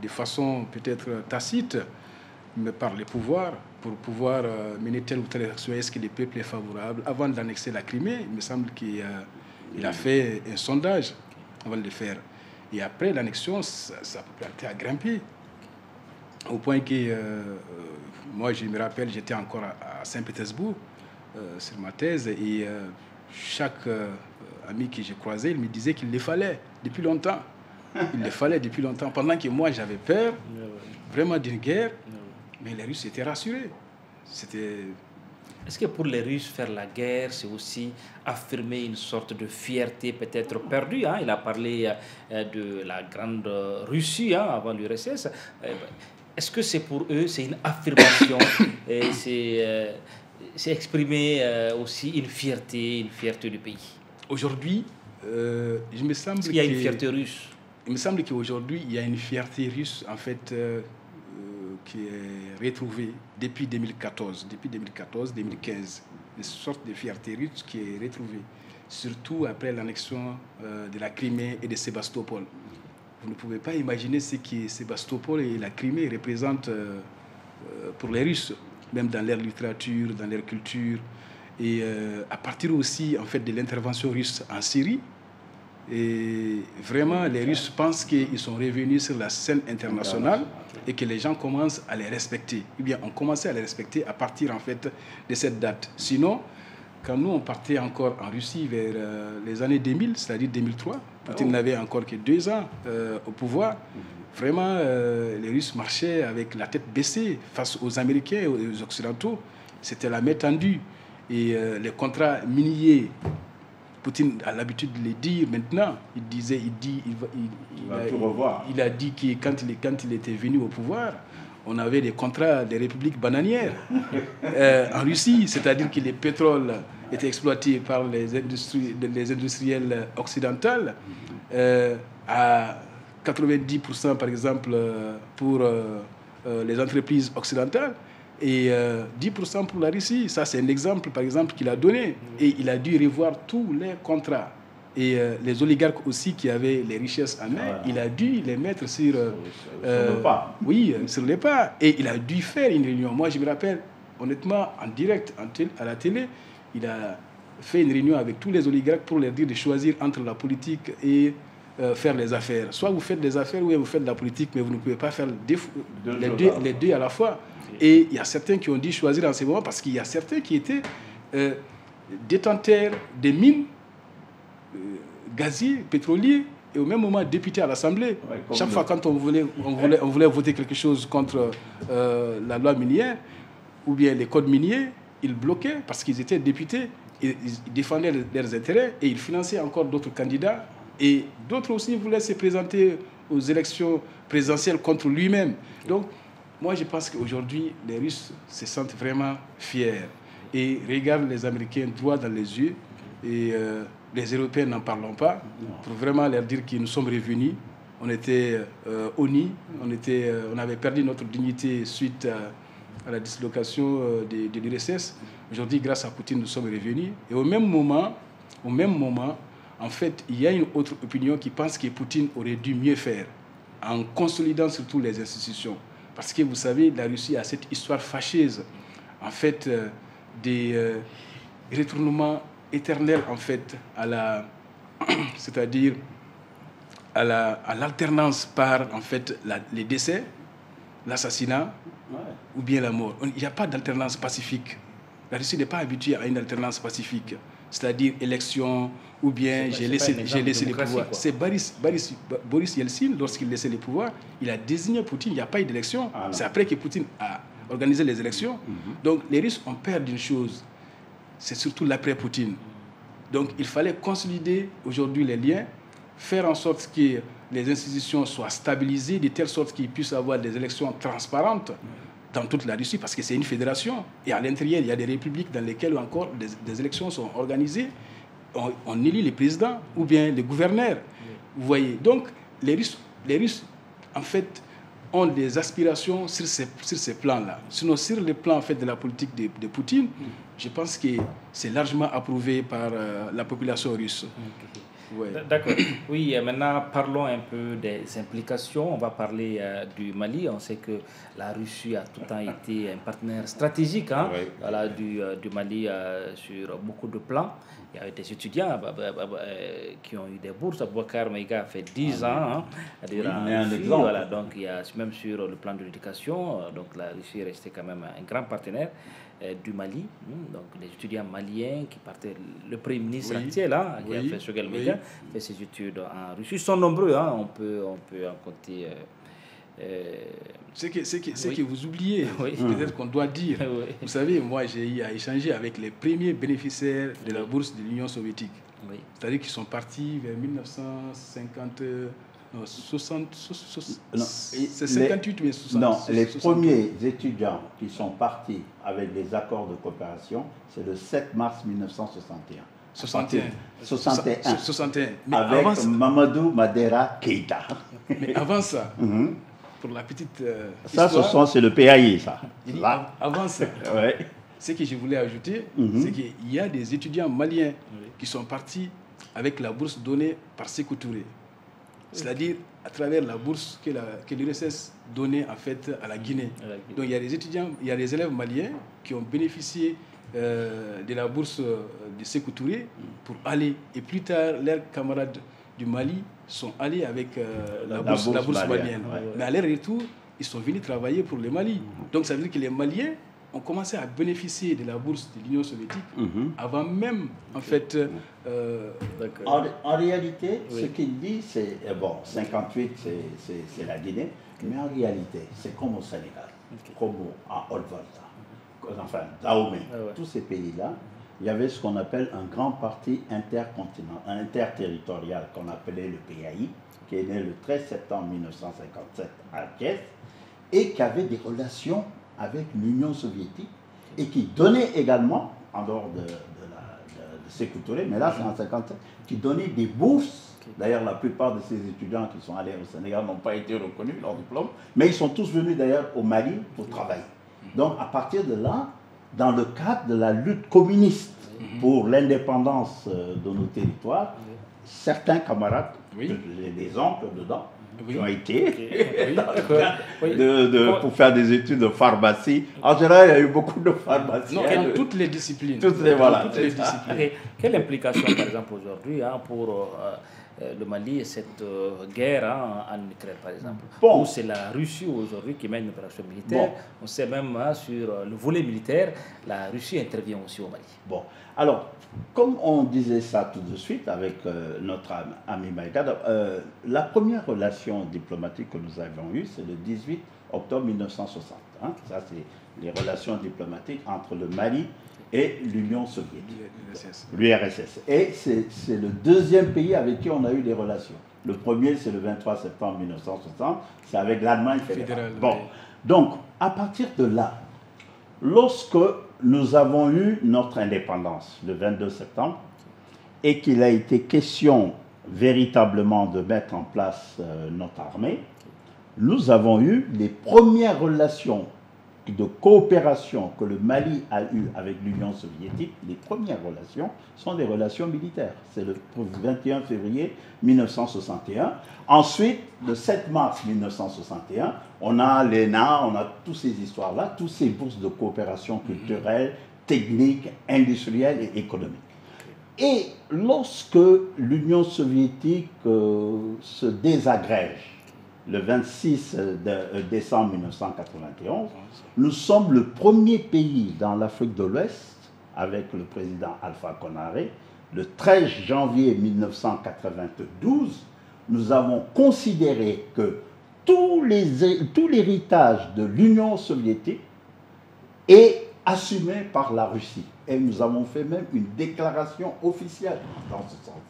de façon peut-être tacite, mais par les pouvoirs, pour pouvoir mener telle ou telle action. Est-ce que le peuple est favorable? Avant d'annexer la Crimée, il me semble qu'il a fait un sondage avant de le faire. Et après l'annexion, sa popularité a grimpé. Au point que, moi je me rappelle, j'étais encore à Saint-Pétersbourg sur ma thèse, et chaque ami que j'ai croisé, il me disait qu'il le fallait depuis longtemps. Il le fallait depuis longtemps, pendant que moi j'avais peur vraiment d'une guerre, mais les Russes étaient rassurés. Est-ce que pour les Russes, faire la guerre, c'est aussi affirmer une sorte de fierté peut-être perdue, hein? Il a parlé de la grande Russie, hein, avant l'URSS. Est-ce que c'est pour eux, c'est une affirmation, c'est exprimer aussi une fierté du pays? Aujourd'hui, il me semble qu'il y a une fierté russe. Il me semble qu'aujourd'hui, il y a une fierté russe, en fait, qui est retrouvée depuis 2014, 2015. Une sorte de fierté russe qui est retrouvée, surtout après l'annexion de la Crimée et de Sébastopol. Vous ne pouvez pas imaginer ce que Sébastopol et la Crimée représentent pour les Russes, même dans leur littérature, dans leur culture. Et à partir aussi, en fait, de l'intervention russe en Syrie, et vraiment, les Russes pensent qu'ils sont revenus sur la scène internationale et que les gens commencent à les respecter. Eh bien, on commençait à les respecter à partir, en fait, de cette date. Sinon, quand nous, on partait encore en Russie vers les années 2000, c'est-à-dire 2003, Poutine n'avait encore que 2 ans au pouvoir. Vraiment, les Russes marchaient avec la tête baissée face aux Américains et aux Occidentaux. C'était la main tendue. Et les contrats miniers, Poutine a l'habitude de les dire maintenant. Il a dit que quand il était venu au pouvoir, on avait des contrats des républiques bananières en Russie, c'est-à-dire que le pétrole était exploité par les industriels occidentaux à 90% par exemple pour les entreprises occidentales et 10% pour la Russie. Ça, c'est un exemple, par exemple, qu'il a donné. Et il a dû revoir tous les contrats. Et les oligarques aussi qui avaient les richesses en main, il a dû les mettre sur le pas. Oui, sur les pas. Et il a dû faire une réunion. Moi, je me rappelle, honnêtement, en direct, à la télé, il a fait une réunion avec tous les oligarques pour leur dire de choisir entre la politique et faire les affaires. Soit vous faites des affaires ou vous faites de la politique, mais vous ne pouvez pas faire les deux à la fois. Et il y a certains qui ont dû choisir en ce moment parce qu'il y a certains qui étaient détenteurs des mines gaziers, pétroliers, et au même moment députés à l'Assemblée. Chaque fois quand on voulait voter quelque chose contre la loi minière ou bien les codes miniers, ils bloquaient parce qu'ils étaient députés, ils défendaient leurs intérêts et ils finançaient encore d'autres candidats. Et d'autres aussi voulaient se présenter aux élections présidentielles contre lui-même. Donc, moi, je pense qu'aujourd'hui, les Russes se sentent vraiment fiers et regardent les Américains droit dans les yeux. Et les Européens n'en parlons pas, pour vraiment leur dire que nous sommes revenus. On était honnis, on avait perdu notre dignité suite à la dislocation de l'URSS. Aujourd'hui, grâce à Poutine, nous sommes revenus. Et au même moment, en fait, il y a une autre opinion qui pense que Poutine aurait dû mieux faire en consolidant surtout les institutions. Parce que vous savez, la Russie a cette histoire fâcheuse, en fait, des retournements éternels, en fait, c'est-à-dire à l'alternance par, en fait, les décès, l'assassinat ou bien la mort. Il n'y a pas d'alternance pacifique. La Russie n'est pas habituée à une alternance pacifique, c'est-à-dire élection ou bien j'ai laissé les pouvoirs. C'est Boris Yeltsin, lorsqu'il laissait les pouvoirs, il a désigné Poutine, il n'y a pas eu d'élection. C'est après que Poutine a organisé les élections. Donc les Russes ont peur d'une chose, c'est surtout l'après-Poutine. Donc il fallait consolider aujourd'hui les liens, faire en sorte que les institutions soient stabilisées de telle sorte qu'ils puissent avoir des élections transparentes dans toute la Russie, parce que c'est une fédération. Et à l'intérieur, il y a des républiques dans lesquelles encore des élections sont organisées. On élit les présidents ou bien les gouverneurs. Vous voyez. Donc, les Russes, en fait, ont des aspirations sur ces plans-là. Sinon, sur le plan en fait, de la politique de Poutine, je pense que c'est largement approuvé par la population russe. Ouais. D'accord. Oui, maintenant parlons un peu des implications. On va parler du Mali. On sait que la Russie a tout le temps été un partenaire stratégique voilà, du Mali sur beaucoup de plans. Il y a des étudiants qui ont eu des bourses. Boubacar Maïga a fait 10 ans. Voilà, donc il y a même sur le plan de l'éducation. Donc la Russie est restée quand même un grand partenaire du Mali. Donc les étudiants maliens qui partaient, le Premier ministre actuel qui a fait Choguel Maïga, fait ses études en Russie. Ils sont nombreux, on peut en compter. C'est que vous oubliez, peut-être qu'on doit dire. Vous savez, moi j'ai eu à échanger avec les premiers bénéficiaires de la bourse de l'Union soviétique. C'est-à-dire qu'ils sont partis vers 1950. Non, 58 mais 60. Non, les premiers étudiants qui sont partis avec les accords de coopération, c'est le 7 mars 1961. 61. Mais avec Mamadou Madera Keïta. Mais avant ça, pour la petite ça, c'est le PAI, ça. Avant ça, ce que je voulais ajouter, c'est qu'il y a des étudiants maliens qui sont partis avec la bourse donnée par Sékou Touré. C'est-à-dire à travers la bourse que l'URSS donnait en fait à la Guinée. Donc il y a des étudiants, il y a des élèves maliens qui ont bénéficié de la bourse de Sékou Touré pour aller. Et plus tard, leurs camarades du Mali sont allés avec la bourse malienne. Mais à leur retour, ils sont venus travailler pour le Mali. Donc ça veut dire que les Maliens ont commencé à bénéficier de la bourse de l'Union soviétique avant même, en fait... En réalité, ce qu'il dit, c'est... Bon, 58, c'est la Guinée, mais en réalité, c'est comme au Sénégal, comme à Haute-Volta, enfin, Dahomey, tous ces pays-là, il y avait ce qu'on appelle un grand parti interterritorial qu'on appelait le PAI, qui est né le 13 septembre 1957 à Kiev, et qui avait des relations avec l'Union soviétique et qui donnait également, en dehors de Sékou Touré, mais là c'est en 57, qui donnait des bourses. D'ailleurs, la plupart de ces étudiants qui sont allés au Sénégal n'ont pas été reconnus, leur diplôme, mais ils sont tous venus d'ailleurs au Mali pour travailler. Donc à partir de là, dans le cadre de la lutte communiste pour l'indépendance de nos territoires, certains camarades, j'ai des oncles dedans, qui ont été dans le cadre pour faire des études de pharmacie. En général, il y a eu beaucoup de pharmaciens. Dans toutes les disciplines. Voilà. Toutes les disciplines. Quelle implication, par exemple, aujourd'hui pour le Mali et cette guerre en Ukraine, par exemple? Où c'est la Russie aujourd'hui qui mène une opération militaire. On sait même sur le volet militaire, la Russie intervient aussi au Mali. Bon, alors, comme on disait ça tout de suite avec notre ami Maïgad, la première relation diplomatique que nous avons eue, c'est le 18 octobre 1960. Hein. Ça, c'est les relations diplomatiques entre le Mali et l'Union soviétique, l'URSS. Et c'est le deuxième pays avec qui on a eu des relations. Le premier, c'est le 23 septembre 1960, c'est avec l'Allemagne fédérale. Bon, donc, à partir de là, lorsque nous avons eu notre indépendance, le 22 septembre, et qu'il a été question véritablement de mettre en place notre armée, nous avons eu les premières relations de coopération que le Mali a eues avec l'Union soviétique. Les premières relations sont des relations militaires. C'est le 21 février 1961. Ensuite, le 7 mars 1961, on a l'ENA, on a toutes ces histoires-là, toutes ces bourses de coopération culturelle, technique, industrielle et économique. Et lorsque l'Union soviétique se désagrège, le 26 décembre 1991, nous sommes le premier pays dans l'Afrique de l'Ouest, avec le président Alpha Konaré. Le 13 janvier 1992, nous avons considéré que tout l'héritage de l'Union soviétique est assumé par la Russie. Et nous avons fait même une déclaration officielle dans ce sens-là.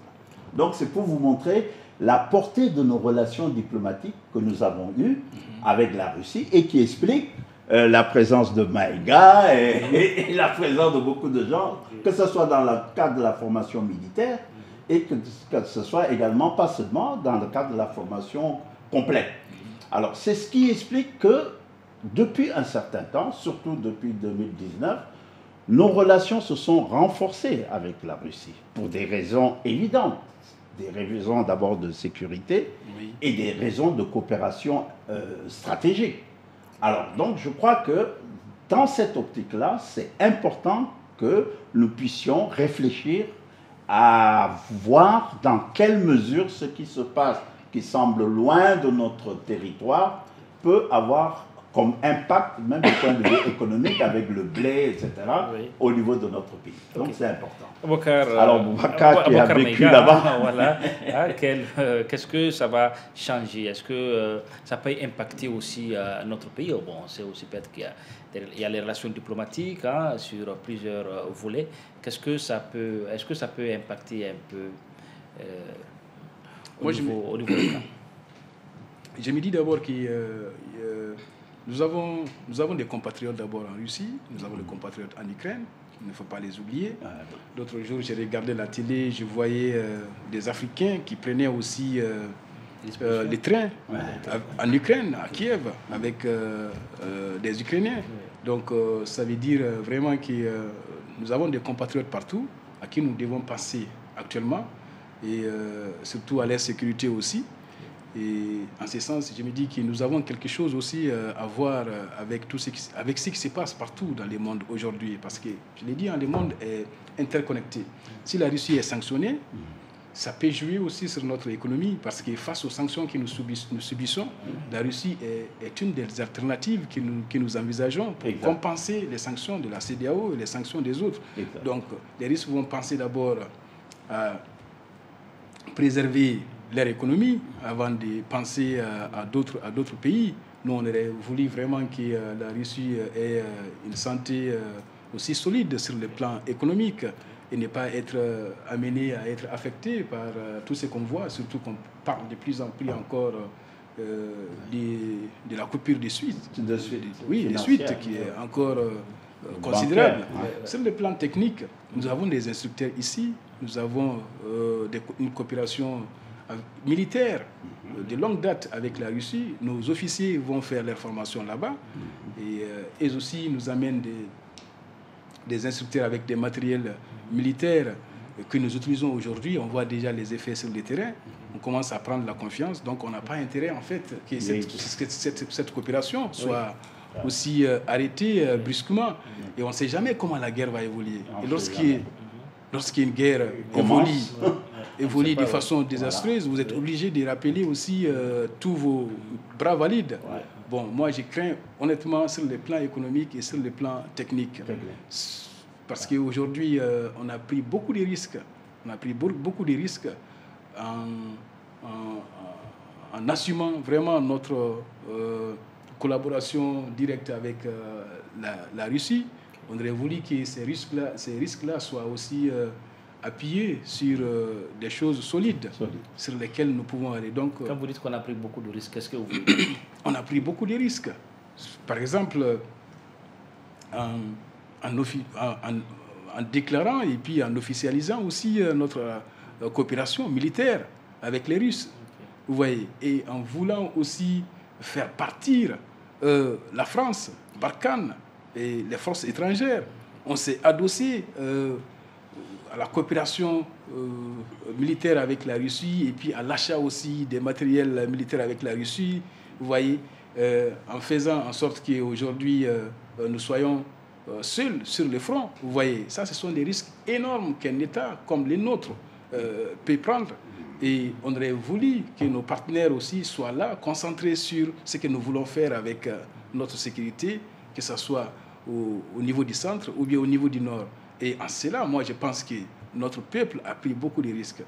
Donc c'est pour vous montrer la portée de nos relations diplomatiques que nous avons eues avec la Russie et qui explique la présence de Maïga et la présence de beaucoup de gens, que ce soit dans le cadre de la formation militaire et que ce soit également, pas seulement, dans le cadre de la formation complète. Alors, c'est ce qui explique que depuis un certain temps, surtout depuis 2019, nos relations se sont renforcées avec la Russie pour des raisons évidentes. Des raisons d'abord de sécurité et des raisons de coopération stratégique. Alors, donc, je crois que dans cette optique-là, c'est important que nous puissions réfléchir à voir dans quelle mesure ce qui se passe, qui semble loin de notre territoire, peut avoir comme impact, même du point de vue économique, avec le blé, etc., au niveau de notre pays. Donc c'est important. Alors Boubacar qui a vécu là-bas. Voilà. Qu'est-ce que ça va changer? Est-ce que ça peut impacter aussi notre pays? Bon, on sait aussi peut-être qu'il y a les relations diplomatiques sur plusieurs volets. Est-ce que ça peut impacter un peu au niveau du cas? Je me dis d'abord que nous avons des compatriotes d'abord en Russie, nous avons des compatriotes en Ukraine, il ne faut pas les oublier. L'autre jour, j'ai regardé la télé, je voyais des Africains qui prenaient aussi les trains en Ukraine, à Kiev, avec des Ukrainiens. Donc ça veut dire vraiment que nous avons des compatriotes partout à qui nous devons penser actuellement, et surtout à leur sécurité aussi. Et en ce sens, je me dis que nous avons quelque chose aussi à voir avec ce qui se passe partout dans le monde aujourd'hui. Parce que, je l'ai dit, le monde est interconnecté. Si la Russie est sanctionnée, ça peut jouer aussi sur notre économie. Parce que face aux sanctions que nous subissons, la Russie est une des alternatives que nous envisageons pour compenser les sanctions de la CEDEAO et les sanctions des autres. Donc, les Russes vont penser d'abord à préserver leur économie avant de penser à d'autres pays. Nous, on aurait voulu vraiment que la Russie ait une santé aussi solide sur le plan économique et ne pas être amenée à être affectée par tout ce qu'on voit, surtout qu'on parle de plus en plus encore de la coupure des suites. Oui, des suites qui est encore considérable. Sur le plan technique, nous avons des instructeurs ici, nous avons une coopération militaire de longue date avec la Russie. Nos officiers vont faire leur formation là-bas et eux aussi nous amènent des instructeurs avec des matériels militaires que nous utilisons aujourd'hui. On voit déjà les effets sur le terrain. On commence à prendre la confiance. Donc on n'a pas intérêt en fait que cette coopération soit aussi arrêtée brusquement. Et on ne sait jamais comment la guerre va évoluer. Et lorsqu'une guerre évolue de façon désastreuse, vous êtes obligé de rappeler aussi tous vos bras valides. Bon, moi je crains honnêtement sur le plan économique et sur le plan technique. Parce qu'aujourd'hui, on a pris beaucoup de risques. On a pris beaucoup de risques en assumant vraiment notre collaboration directe avec la Russie. On aurait voulu que ces risques-là soient aussi appuyés sur des choses solides sur lesquelles nous pouvons aller. Donc, quand vous dites qu'on a pris beaucoup de risques, qu'est-ce que vous voulez? On a pris beaucoup de risques. Par exemple, en déclarant et puis en officialisant aussi notre coopération militaire avec les Russes. Vous voyez, et en voulant aussi faire partir la France, Barkhane et les forces étrangères. On s'est adossé à la coopération militaire avec la Russie et puis à l'achat aussi des matériels militaires avec la Russie. Vous voyez, en faisant en sorte qu'aujourd'hui nous soyons seuls sur le front. Vous voyez, ça ce sont des risques énormes qu'un État comme le nôtre peut prendre. Et on aurait voulu que nos partenaires aussi soient là, concentrés sur ce que nous voulons faire avec notre sécurité, que ce soit au niveau du centre ou bien au niveau du nord. Et en cela, moi, je pense que notre peuple a pris beaucoup de risques.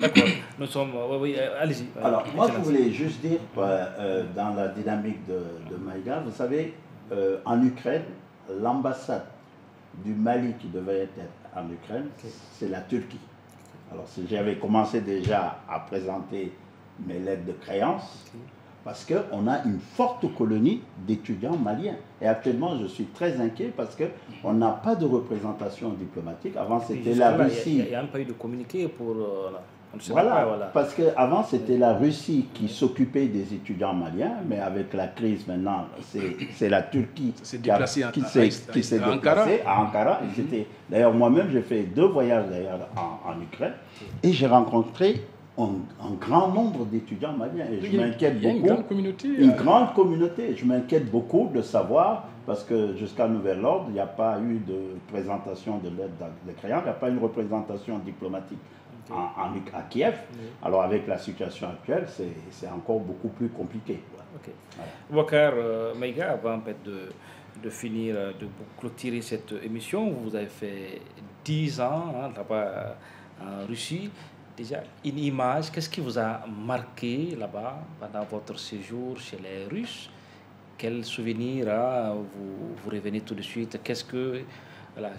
D'accord, nous sommes... Oui, allez-y. Alors, moi, je voulais juste dire, dans la dynamique de Maïga, vous savez, en Ukraine, l'ambassade du Mali qui devait être en Ukraine, c'est la Turquie. Alors, j'avais commencé déjà à présenter mes lettres de créance, parce qu'on a une forte colonie d'étudiants maliens. Et actuellement, je suis très inquiet parce qu'on n'a pas de représentation diplomatique. Avant, c'était la Russie. Il n'y a même pas eu de communiqué pour... Voilà, parce qu'avant, c'était la Russie qui s'occupait des étudiants maliens, mais avec la crise maintenant, c'est la Turquie qui s'est déplacée à Ankara. D'ailleurs, moi-même, j'ai fait 2 voyages en Ukraine et j'ai rencontré un grand nombre d'étudiants maliens. Et je m'inquiète beaucoup. Une grande communauté. Je m'inquiète beaucoup de savoir, parce que jusqu'à nouvel ordre, il n'y a pas eu de présentation de l'aide de créance, il n'y a pas une représentation diplomatique à Kiev. Alors avec la situation actuelle, c'est encore beaucoup plus compliqué. Boubacar Maïga, avant de finir, de clôturer cette émission, vous avez fait 10 ans là-bas en Russie. Déjà, une image, qu'est-ce qui vous a marqué là-bas pendant votre séjour chez les Russes? Quel souvenir vous revenez tout de suite? Qu'est-ce que... Voilà.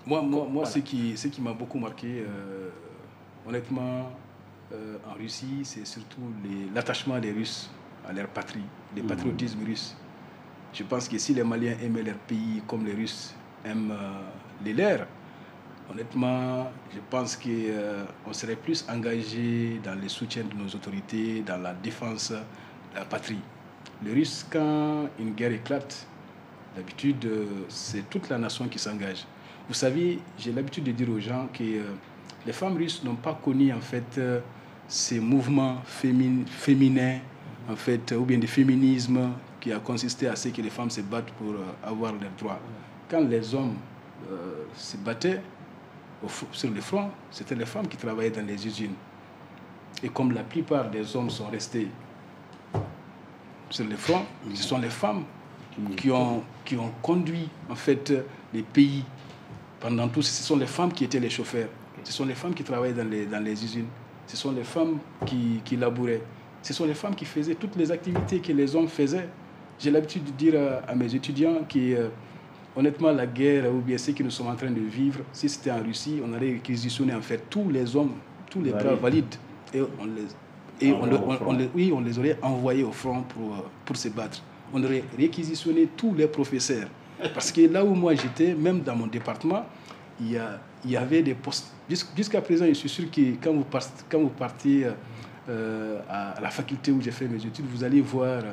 Moi voilà. Ce qui m'a beaucoup marqué, honnêtement, en Russie, c'est surtout l'attachement des Russes à leur patrie, le patriotisme russe. Je pense que si les Maliens aimaient leur pays comme les Russes aiment les leurs, honnêtement, je pense qu'on serait plus engagé dans le soutien de nos autorités, dans la défense de la patrie. Les Russes, quand une guerre éclate, d'habitude, c'est toute la nation qui s'engage. Vous savez, j'ai l'habitude de dire aux gens que les femmes russes n'ont pas connu en fait ces mouvements féminins, en fait, ou bien du féminisme qui a consisté à ce que les femmes se battent pour avoir leurs droits. Quand les hommes se battaient sur le front, c'était les femmes qui travaillaient dans les usines. Et comme la plupart des hommes sont restés sur le front, ce sont les femmes qui ont conduit en fait les pays pendant tout. Ce sont les femmes qui étaient les chauffeurs. Ce sont les femmes qui travaillaient dans les usines. Ce sont les femmes qui labouraient. Ce sont les femmes qui faisaient toutes les activités que les hommes faisaient. J'ai l'habitude de dire à mes étudiants que, honnêtement, la guerre, ou bien ce que nous sommes en train de vivre, si c'était en Russie, on aurait réquisitionné en fait tous les hommes, tous les bras valides. Et on les aurait envoyés au front pour se battre. On aurait réquisitionné tous les professeurs, Parce que là où moi j'étais, même dans mon département, il y avait des postes. Jusqu'à présent, je suis sûr que quand vous partez à la faculté où j'ai fait mes études, vous allez voir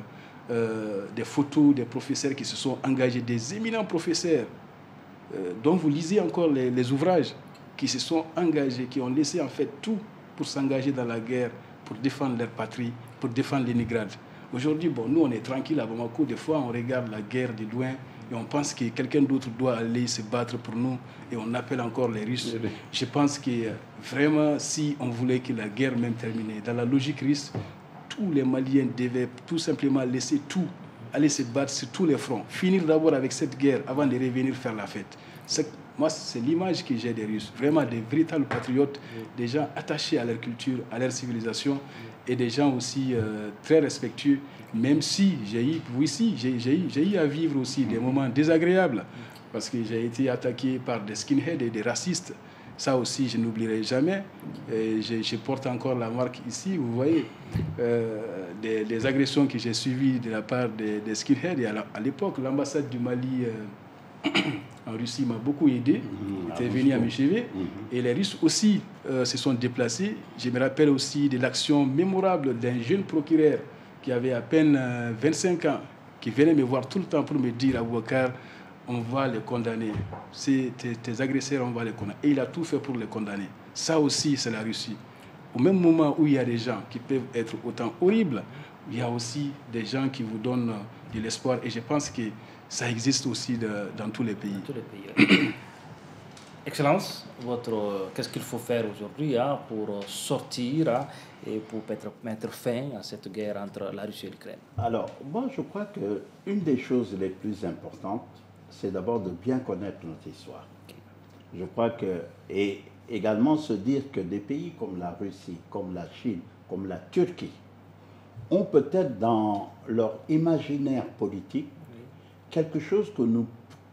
des photos des professeurs qui se sont engagés, des éminents professeurs dont vous lisez encore les ouvrages, qui se sont engagés, qui ont laissé en fait tout pour s'engager dans la guerre, pour défendre leur patrie, pour défendre Léningrad. Aujourd'hui, bon, nous on est tranquille à Bamako, des fois on regarde la guerre de loin et on pense que quelqu'un d'autre doit aller se battre pour nous et on appelle encore les Russes. Je pense que vraiment, si on voulait que la guerre même termine, dans la logique russe, tous les Maliens devaient tout simplement laisser tout, aller se battre sur tous les fronts, finir d'abord avec cette guerre avant de revenir faire la fête. Moi, c'est l'image que j'ai des Russes, vraiment des véritables patriotes, des gens attachés à leur culture, à leur civilisation, et des gens aussi très respectueux, même si j'ai eu à vivre aussi des moments désagréables, parce que j'ai été attaqué par des skinheads et des racistes. Ça aussi, je n'oublierai jamais. Et je porte encore la marque ici, vous voyez, des agressions que j'ai suivies de la part des skinheads. Et à l'époque, l'ambassade du Mali en Russie m'a beaucoup aidé. Était venu à m'achever. Et les Russes aussi se sont déplacés. Je me rappelle aussi de l'action mémorable d'un jeune procureur qui avait à peine 25 ans, qui venait me voir tout le temps pour me dire, Aboubacar, on va les condamner. Tes agresseurs, on va les condamner. Et il a tout fait pour les condamner. Ça aussi, c'est la Russie. Au même moment où il y a des gens qui peuvent être autant horribles, il y a aussi des gens qui vous donnent de l'espoir. Et je pense que ça existe aussi dans tous les pays. Dans tous les pays. Excellence, qu'est-ce qu'il faut faire aujourd'hui pour sortir et pour mettre fin à cette guerre entre la Russie et l'Ukraine? Alors, moi, je crois qu'une des choses les plus importantes, c'est d'abord de bien connaître notre histoire. Je crois que, et également se dire que des pays comme la Russie, comme la Chine, comme la Turquie, ont peut-être dans leur imaginaire politique quelque chose que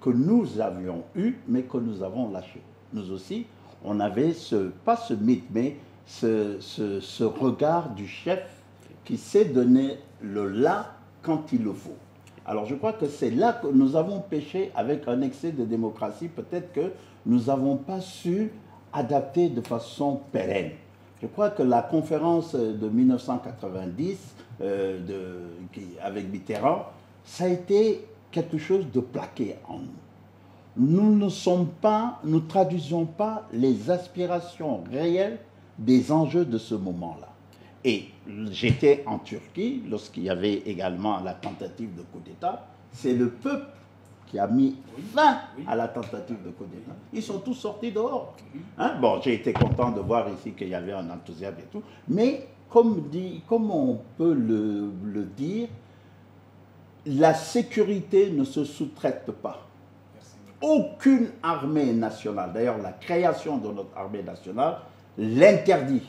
nous avions eu, mais que nous avons lâché. Nous aussi, on avait pas ce mythe, mais ce regard du chef qui sait donner le là quand il le faut. Alors je crois que c'est là que nous avons péché avec un excès de démocratie. Peut-être que nous n'avons pas su adapter de façon pérenne. Je crois que la conférence de 1990 avec Mitterrand, ça a été quelque chose de plaqué en nous. Nous ne traduisons pas les aspirations réelles des enjeux de ce moment-là. Et j'étais en Turquie lorsqu'il y avait également la tentative de coup d'État. C'est le peuple qui a mis fin à la tentative de coup d'État. Ils sont tous sortis dehors. Hein? Bon, j'ai été content de voir ici qu'il y avait un enthousiasme et tout. Mais comme on peut le dire, la sécurité ne se sous-traite pas. Aucune armée nationale, d'ailleurs la création de notre armée nationale, l'interdit.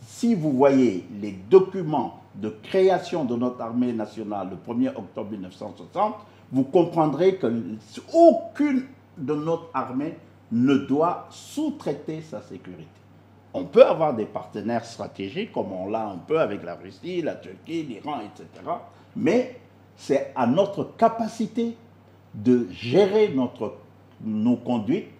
Si vous voyez les documents de création de notre armée nationale le 1er octobre 1960, vous comprendrez qu'aucune de notre armée ne doit sous-traiter sa sécurité. On peut avoir des partenaires stratégiques, comme on l'a un peu avec la Russie, la Turquie, l'Iran, etc. Mais c'est à notre capacité de gérer nos conduites.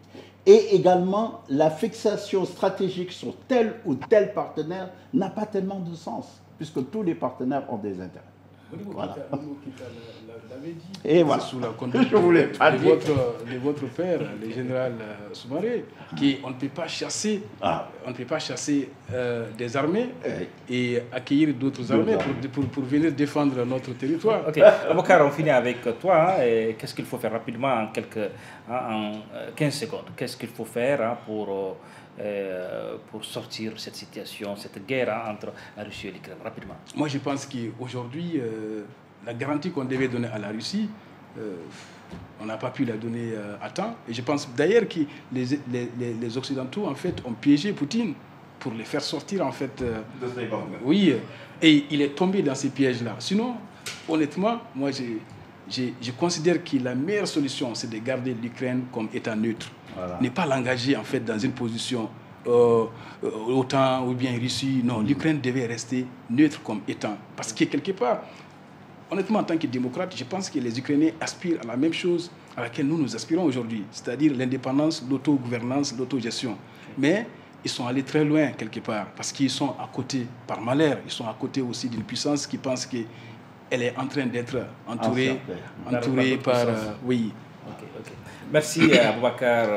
Et également, la fixation stratégique sur tel ou tel partenaire n'a pas tellement de sens, puisque tous les partenaires ont des intérêts. Voilà. Et voilà. Sous la conduite Je voulais pas de votre père, le général Soumaré, on ne peut pas chasser, des armées et accueillir d'autres armées pour venir défendre notre territoire. Ok, Aboubacar, on finit avec toi. Qu'est-ce qu'il faut faire rapidement en 15 secondes? Qu'est-ce qu'il faut faire pour sortir de cette situation, cette guerre entre la Russie et l'Ukraine, rapidement? Moi, je pense qu'aujourd'hui, la garantie qu'on devait donner à la Russie, on n'a pas pu la donner à temps. Et je pense d'ailleurs que les Occidentaux, en fait, ont piégé Poutine pour les faire sortir, en fait. Oui, et il est tombé dans ces pièges-là. Sinon, honnêtement, moi, je considère que la meilleure solution, c'est de garder l'Ukraine comme État neutre. Voilà. Ne pas l'engager, en fait, dans une position OTAN ou bien Russie. Non, l'Ukraine devait rester neutre comme État. Parce que quelque part, honnêtement, en tant que démocrate, je pense que les Ukrainiens aspirent à la même chose à laquelle nous aspirons aujourd'hui, c'est-à-dire l'indépendance, l'autogouvernance, l'autogestion. Mais ils sont allés très loin quelque part, parce qu'ils sont à côté, par malheur, ils sont à côté aussi d'une puissance qui pense qu'elle est en train d'être entourée par... oui. Okay. Merci Aboubacar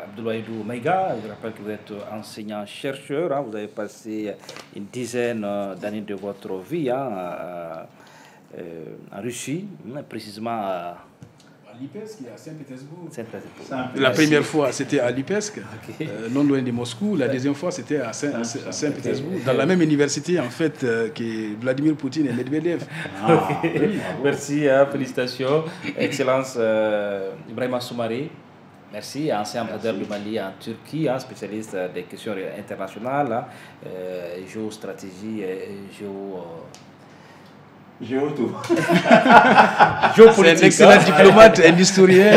Abdoulaïdou Maïga. Je rappelle que vous êtes enseignant-chercheur. Hein. Vous avez passé une dizaine d'années de votre vie en Russie, précisément à Lipetsk, à Saint-Pétersbourg. Saint-Pétersbourg. La première fois, c'était à Lipetsk, non loin de Moscou. La deuxième fois, c'était à Saint-Pétersbourg, dans la même université, en fait, que Vladimir Poutine et Medvedev. Merci, félicitations. Excellence, Ibrahima Soumaré. Merci, ancien ambassadeur du Mali en Turquie, spécialiste des questions internationales, géostratégie et Géopolitique. C'est un excellent diplomate, un historien,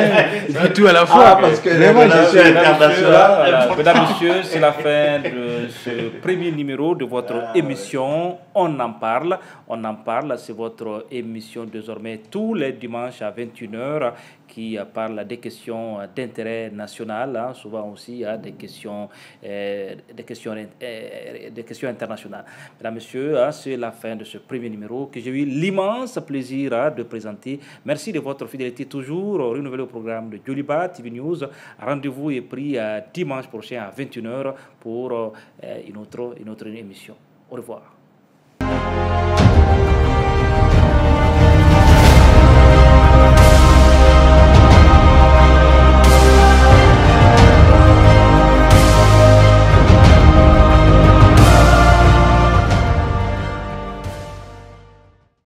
et tout à la fois. Parce que vraiment, je suis international. Mesdames, Messieurs, c'est la fin de ce premier numéro de votre émission On en parle. On en parle, c'est votre émission désormais tous les dimanches à 21h qui parle des questions d'intérêt national, souvent aussi des questions internationales. Mesdames, Messieurs, c'est la fin de ce premier numéro que j'ai eu l'immense plaisir de présenter. Merci de votre fidélité toujours renouvelée au programme de Djoliba TV News. Rendez-vous est pris dimanche prochain à 21h pour une autre émission. Au revoir.